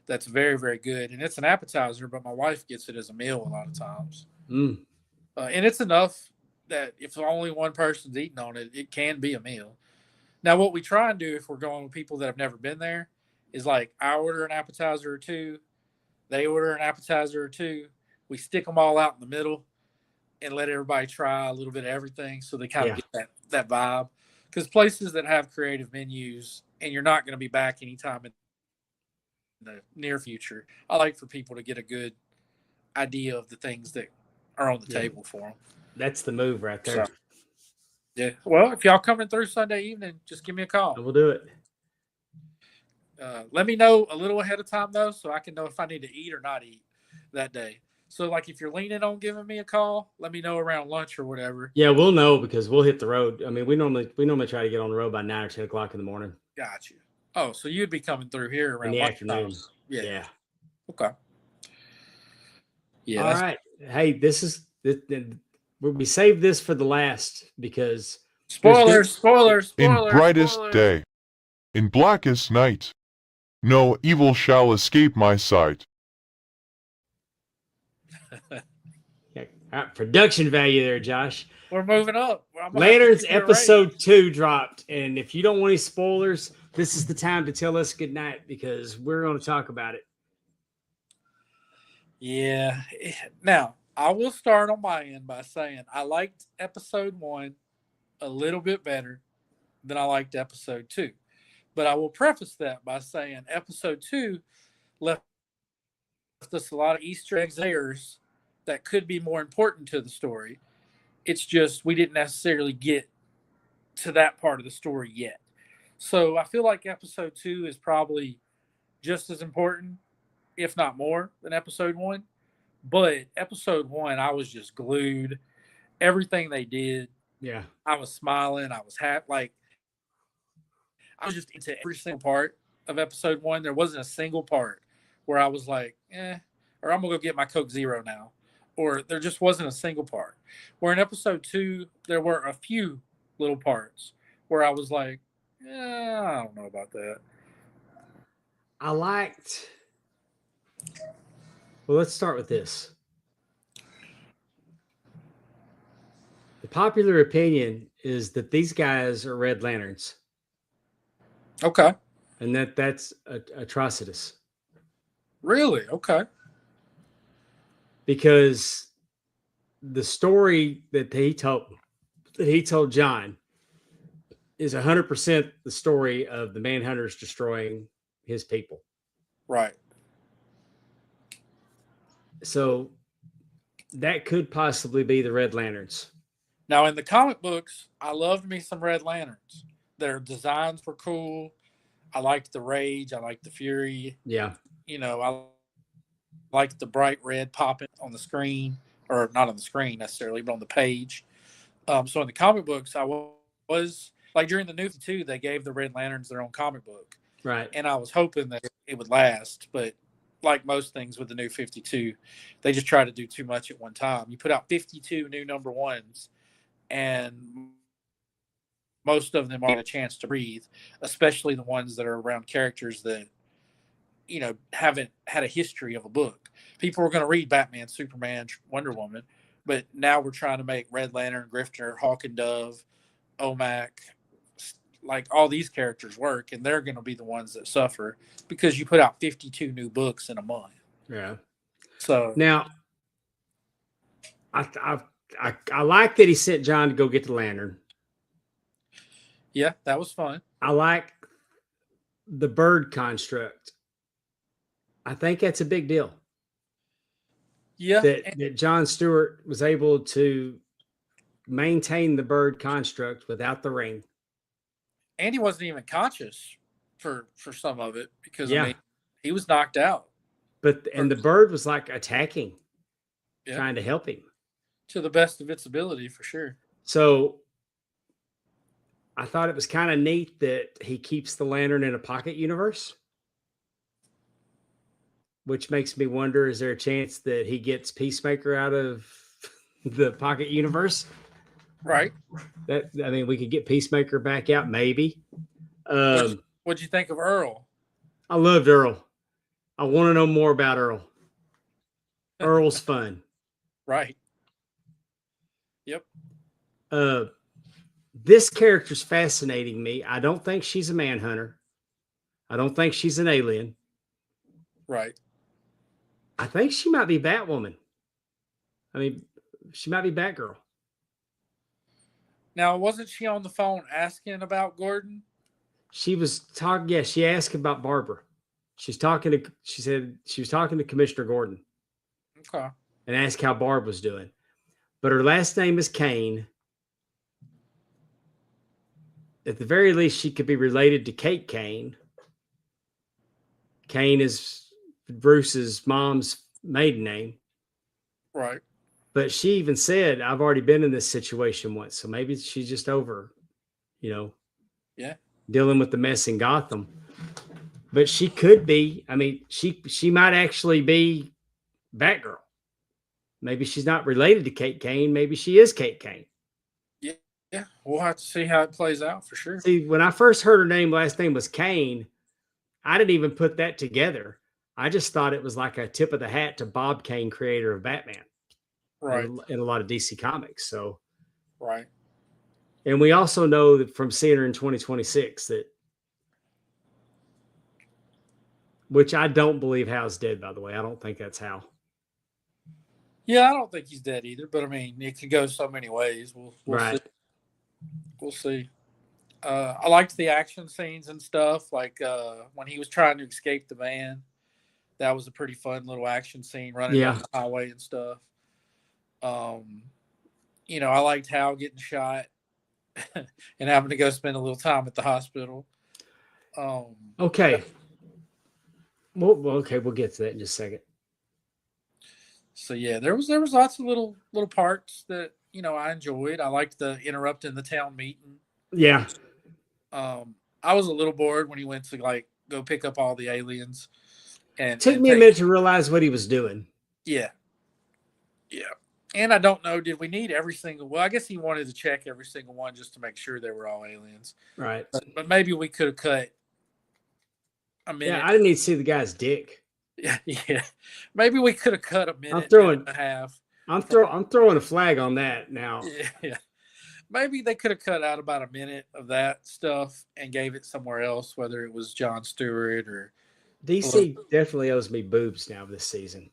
That's very, very good. And it's an appetizer, but my wife gets it as a meal a lot of times. And it's enough that if only one person's eating on it, it can be a meal. Now, what we try and do if we're going with people that have never been there is like I order an appetizer or 2, they order an appetizer or 2. We stick them all out in the middle and let everybody try a little bit of everything so they kind of get that vibe. Because places that have creative menus and you're not going to be back anytime in the near future, I like for people to get a good idea of the things that are on the table for them. That's the move right there. So, yeah. Well, if y'all coming through Sunday evening, just give me a call. We'll do it. Let me know a little ahead of time though, so I can know if I need to eat or not eat that day. So like if you're leaning on giving me a call, let me know around lunch or whatever. Yeah, we'll know because we'll hit the road. I mean, we normally try to get on the road by 9 or 10 o'clock in the morning Got you. Oh, so you'd be coming through here in around the lunchtime. afternoon. Yeah. Yeah. Okay. Yeah. All right. Hey, we saved this for the last because Spoilers, spoilers, In spoilers, brightest spoilers. day, in blackest night, no evil shall escape my sight. production value there, Josh. We're moving up. I'm gonna have to Lanterns give you a raise. episode 2 dropped, and if you don't want any spoilers, this is the time to tell us good night because we're going to talk about it. Yeah. Now, I will start on my end by saying I liked episode 1 a little bit better than I liked episode 2. But I will preface that by saying episode 2 left us a lot of Easter eggs that could be more important to the story. It's just we didn't necessarily get to that part of the story yet. So I feel like episode 2 is probably just as important, if not more, than episode 1. But episode 1, I was just glued. Everything they did, Yeah. I was smiling. I was happy. Like, I was just into every single part of episode 1. There wasn't a single part where I was like, or I'm going to go get my Coke Zero now. Or there just wasn't a single part. Where in episode 2, there were a few little parts where I was like, I don't know about that. Well, let's start with this. The popular opinion is that these guys are Red Lanterns. Okay. And that's atrocitus. Really? Okay. Because the story that he told John is 100% the story of the Manhunters destroying his people. Right. So that could possibly be the Red Lanterns. Now, in the comic books, I loved me some Red Lanterns. Their designs were cool. I liked the rage. I liked the fury. Yeah. I liked the bright red popping on the screen, or not on the screen necessarily, but on the page. So in the comic books, I was like during the New 52, they gave the Red Lanterns their own comic book. Right. And I was hoping that it would last, but like most things with the New 52, they just try to do too much at one time. You put out 52 new number ones, and most of them aren't a chance to breathe, especially the ones that are around characters that, haven't had a history of a book. People were going to read Batman, Superman, Wonder Woman, but now we're trying to make Red Lantern, Grifter, Hawk and Dove, OMAC, like all these characters work, and they're going to be the ones that suffer because you put out 52 new books in a month. Yeah. So now, I like that he sent John to go get the lantern. Yeah, that was fun. I like the bird construct. I think that's a big deal. Yeah. That John Stewart was able to maintain the bird construct without the ring. And he wasn't even conscious for some of it because Yeah. he was knocked out. But the bird was like attacking, trying to help him. To the best of its ability, for sure. So I thought it was kind of neat that he keeps the lantern in a pocket universe, which makes me wonder, is there a chance that he gets Peacemaker out of the pocket universe? Right. We could get Peacemaker back out, maybe. What'd you think of Earl? I loved Earl. I want to know more about Earl. Earl's fun. Right. Yep. This character's fascinating me. I don't think she's a manhunter. I don't think she's an alien. Right. I think she might be Batwoman. She might be Batgirl. Now, wasn't she on the phone asking about Gordon? She was talking. Yeah, she asked about Barbara. She said she was talking to Commissioner Gordon. Okay. And asked how Barb was doing. But her last name is Kane. At the very least, she could be related to Kate Kane. Kane is Bruce's mom's maiden name. Right. But she even said, I've already been in this situation once. So maybe she's just over, Yeah. dealing with the mess in Gotham. But she could be, I mean, she might actually be Batgirl. Maybe she's not related to Kate Kane. Maybe she is Kate Kane. Yeah. Yeah. We'll have to see how it plays out for sure. See, when I first heard her last name was Kane, I didn't even put that together. I just thought it was like a tip of the hat to Bob Kane, creator of Batman. Right. In a lot of DC comics. So, right. And we also know that from seeing her in 2026 that, which I don't believe Hal's dead, by the way. I don't think that's Hal. Yeah, I don't think he's dead either, but I mean, it could go so many ways. We'll Right. see. We'll see. I liked the action scenes and stuff, like when he was trying to escape the van. That was a pretty fun little action scene, running down the highway and stuff. I liked Hal getting shot and having to go spend a little time at the hospital. Okay. We'll get to that in just a second. So yeah, there was lots of little parts that I enjoyed. I liked the interrupting the town meeting. Yeah. I was a little bored when he went to go pick up all the aliens. And took me a minute to realize what he was doing. Yeah. Yeah. And I don't know, did we need every single? Well, I guess he wanted to check every single one just to make sure they were all aliens. Right. But maybe we could have cut a minute. Yeah, I didn't need to see the guy's dick. Yeah. Maybe we could have cut a minute and a half. I'm throwing a flag on that now. Yeah. Maybe they could have cut out about a minute of that stuff and gave it somewhere else, whether it was Jon Stewart or DC definitely owes me boobs now this season.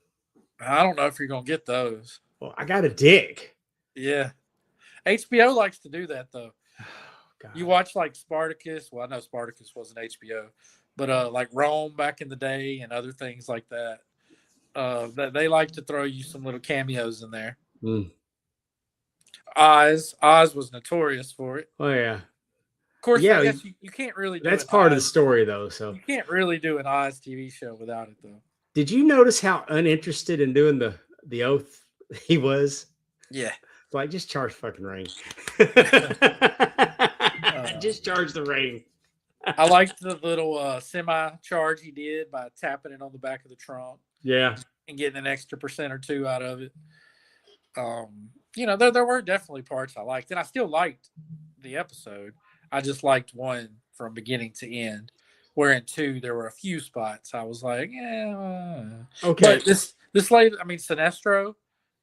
I don't know if you're gonna get those. Well, I got a dick. Yeah. HBO likes to do that though. Oh, God. You watch like Spartacus. Well, I know Spartacus wasn't HBO, but like Rome back in the day and other things like that. That they like to throw you some little cameos in there. Mm. Oz was notorious for it. Oh yeah. Of course, yeah, I guess you can't really do that's an part of Oz. the story though. So You can't really do an Oz TV show without it though. Did you notice how uninterested in doing the oath he was? Yeah. Like, just charge fucking ring. Just charge the ring. I liked the little semi charge he did by tapping it on the back of the trunk. Yeah. And getting an extra % or 2 out of it. There were definitely parts I liked, and I still liked the episode. I just liked 1 from beginning to end. Where in 2 there were a few spots I was like, yeah. Okay. But this lady, I mean Sinestro,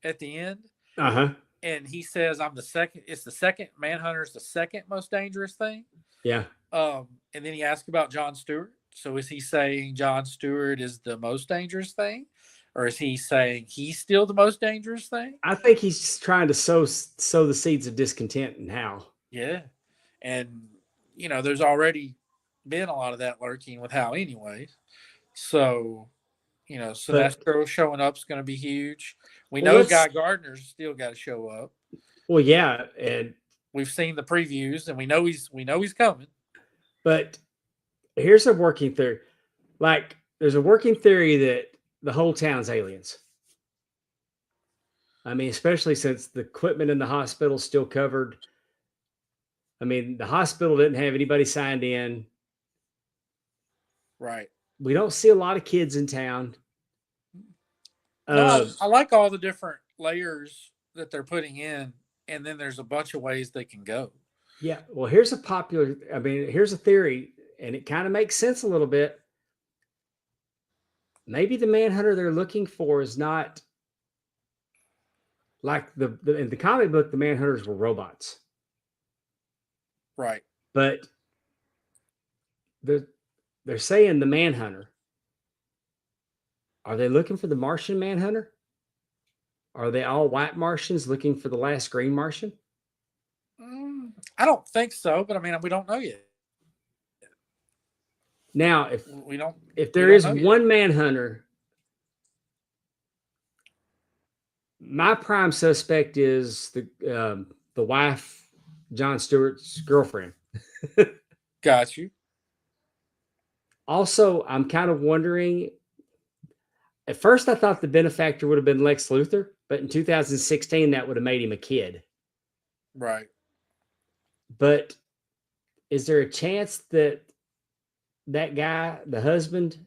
at the end. And he says, "I'm the second. It's the second. Manhunter's the second most dangerous thing." Yeah. And then he asked about Jon Stewart. So is he saying Jon Stewart is the most dangerous thing, or is he saying he's still the most dangerous thing? I think he's just trying to sow the seeds of discontent in Hal. Yeah, and there's already been a lot of that lurking with Hal, anyway. So, Sinestro showing up is going to be huge. We know Guy Gardner's still got to show up. Well, yeah, and we've seen the previews, and we know he's coming. But here's a working theory. Like, there's a working theory that the whole town's aliens. I mean, especially since the equipment in the hospital is still covered. I mean, the hospital didn't have anybody signed in. Right. We don't see a lot of kids in town. No, I like all the different layers that they're putting in, and then there's a bunch of ways they can go. Yeah. Well, here's a theory, and it kind of makes sense a little bit. Maybe the Manhunter they're looking for is not like in the comic book, the Manhunters were robots. Right. But they're saying the Manhunter. Are they looking for the Martian Manhunter? Are they all white Martians looking for the last green Martian? I don't think so, but I mean, we don't know yet. Now, if there is one Manhunter, my prime suspect is the wife, Jon Stewart's girlfriend. Got you. Also, I'm kind of wondering. At first, I thought the benefactor would have been Lex Luthor, but in 2016, that would have made him a kid. Right. But is there a chance that that guy, the husband,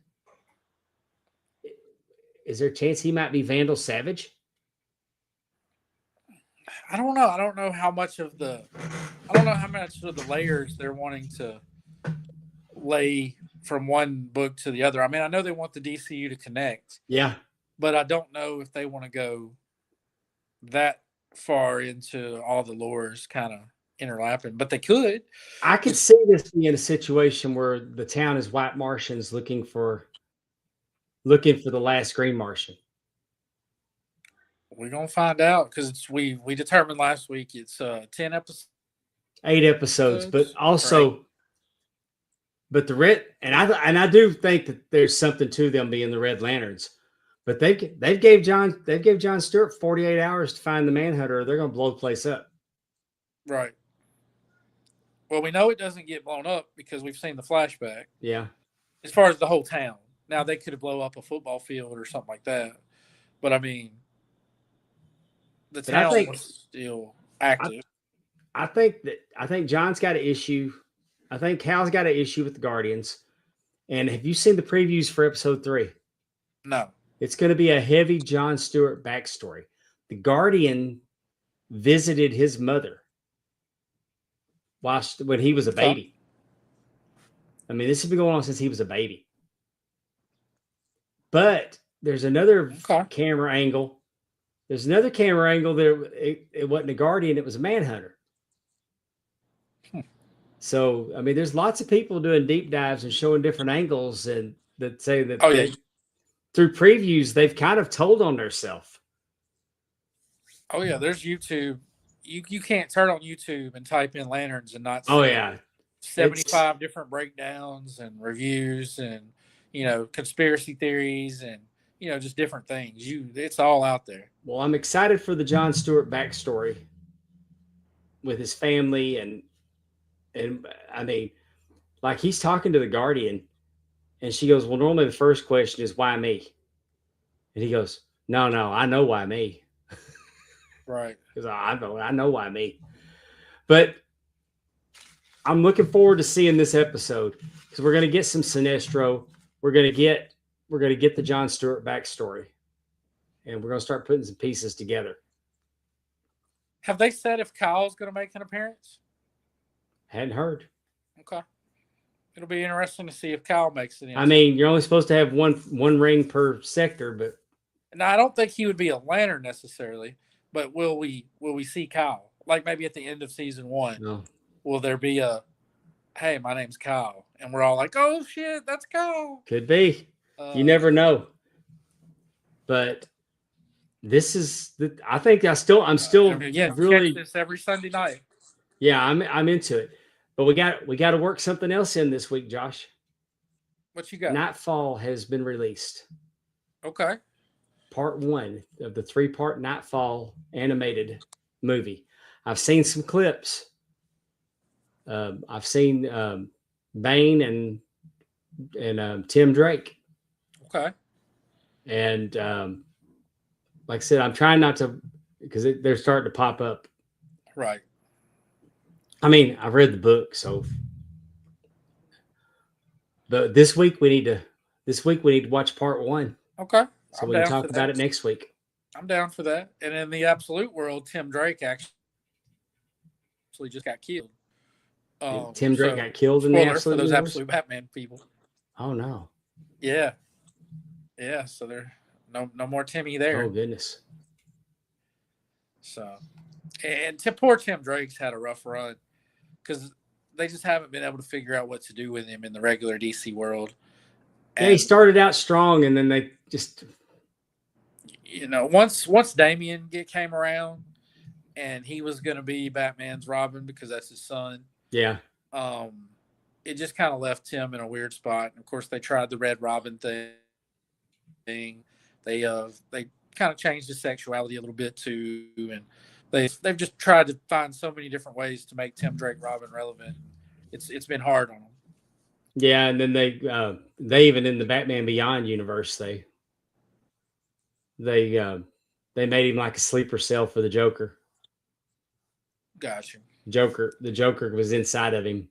is there a chance he might be Vandal Savage? I don't know. I don't know how much of the layers they're wanting to lay from one book to the other. I mean, I know they want the DCU to connect, Yeah. but I don't know if they want to go that far into all the lores kind of interlapping, but they could. I could see this being a situation where the town is white Martians looking for the last Green Martian. We're gonna find out because we determined last week it's 10 episodes, 8 episodes, but right? also, but the red and I do think that there's something to them being the Red Lanterns. But they gave John Stewart 48 hours to find the Manhunter, or they're going to blow the place up. Right. Well, we know it doesn't get blown up because we've seen the flashback. Yeah. As far as the whole town, now they could have blown up a football field or something like that, but I mean, the town was still active. I think John's got an issue. I think Hal's got an issue with the Guardians. And have you seen the previews for episode 3? No. It's going to be a heavy John Stewart backstory. The Guardian visited his mother when he was a baby. I mean, this has been going on since he was a baby. But there's another camera angle. There's another camera angle that it wasn't a Guardian, it was a Manhunter. So, I mean, there's lots of people doing deep dives and showing different angles and that say that through previews, they've kind of told on themselves. Oh, yeah. There's YouTube. You can't turn on YouTube and type in Lanterns and not see 75 different breakdowns and reviews and, conspiracy theories and, just different things. It's all out there. Well, I'm excited for the John Stewart backstory with his family and I mean, like he's talking to the Guardian and she goes, well, normally the first question is why me? And he goes, no, I know why me. Right. Because I know why me. But I'm looking forward to seeing this episode because we're going to get some Sinestro. We're going to get the John Stewart backstory, and we're going to start putting some pieces together. Have they said if Kyle's going to make an appearance? Hadn't heard. Okay. It'll be interesting to see if Kyle makes it in. I mean, you're only supposed to have one ring per sector, but now I don't think he would be a Lantern necessarily. But will we see Kyle? Like maybe at the end of season 1, no. Will there be a, hey, my name's Kyle, and we're all like, oh shit, that's Kyle? Could be. You never know. But this is I think I'm still really catch this every Sunday night. Yeah, I'm into it. But we got to work something else in this week, Josh. What you got? Nightfall has been released. Okay. Part 1 of the 3-part Nightfall animated movie. I've seen some clips. I've seen Bane and Tim Drake. Okay. And like I said, I'm trying not to because they're starting to pop up. Right. I mean, I've read the book, so. But this week we need to watch part 1. Okay. So we can talk about it next week. I'm down for that. And in the absolute world, Tim Drake actually just got killed. Tim Drake got killed in the absolute for those universe? absolute Batman people. Oh no. Yeah. Yeah. So there no more Timmy there. Oh goodness. So, and poor Tim Drake's had a rough run because they just haven't been able to figure out what to do with him in the regular DC world. And he started out strong, and then they just, once Damian came around, and he was going to be Batman's Robin because that's his son. Yeah. It just kind of left him in a weird spot. And of course, they tried the Red Robin thing. They kind of changed his sexuality a little bit too, and they've just tried to find so many different ways to make Tim Drake Robin relevant. It's been hard on them. Yeah, and then they even in the Batman Beyond universe they made him like a sleeper cell for the Joker. Gotcha. The Joker was inside of him.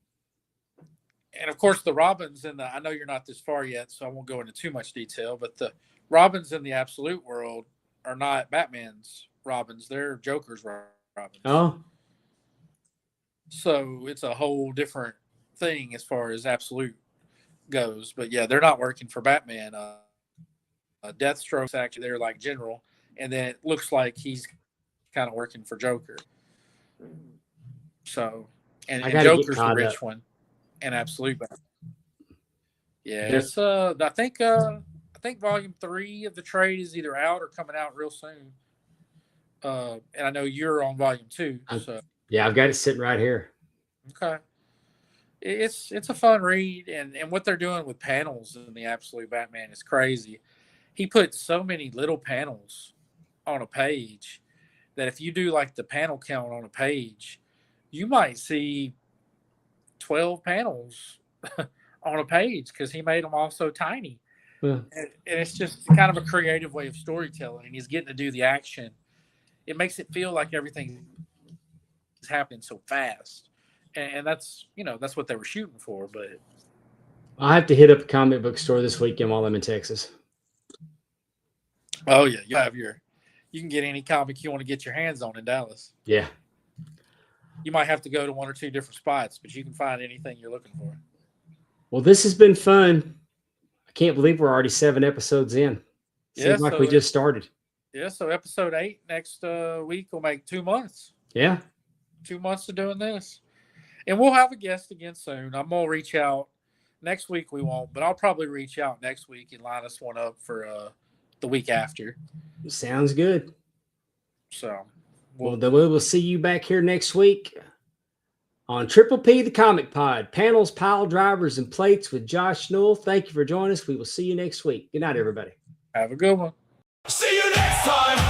And of course, the Robins in the, I know you're not this far yet, so I won't go into too much detail, but the Robins in the Absolute world are not Batman's Robins. They're Joker's Robins. Oh, So it's a whole different thing as far as Absolute goes. But yeah, they're not working for Batman. Deathstroke's actually there like General, and then it looks like he's kind of working for Joker. So, and Joker's the rich one, and Absolute Batman. Yeah, it's I think volume 3 of the trade is either out or coming out real soon. And I know you're on volume 2. So yeah, I've got it sitting right here. okay. It's a fun read, and what they're doing with panels in the Absolute Batman is crazy. He put so many little panels on a page that if you do like the panel count on a page, you might see 12 panels on a page because he made them all so tiny. Yeah. And it's just kind of a creative way of storytelling, and he's getting to do the action. It makes it feel like everything is happening so fast. And that's what they were shooting for. But I'll have to hit up a comic book store this weekend while I'm in Texas. oh yeah, you can get any comic you want to get your hands on in Dallas. Yeah. You might have to go to 1 or 2 different spots, but you can find anything you're looking for. Well, this has been fun. I can't believe we're already 7 episodes in. Seems like we just started. Yeah, so episode 8 next week will make 2 months. Yeah. 2 months of doing this. And we'll have a guest again soon. I'm going to reach out. Next week we won't, but I'll probably reach out next week and line us one up for the week after. Sounds good. So, well, then we will see you back here next week on Triple P, the Comic Pod. Panels, pile drivers, and plates with Josh Newell. Thank you for joining us. We will see you next week. Good night, everybody. Have a good one. See you next time.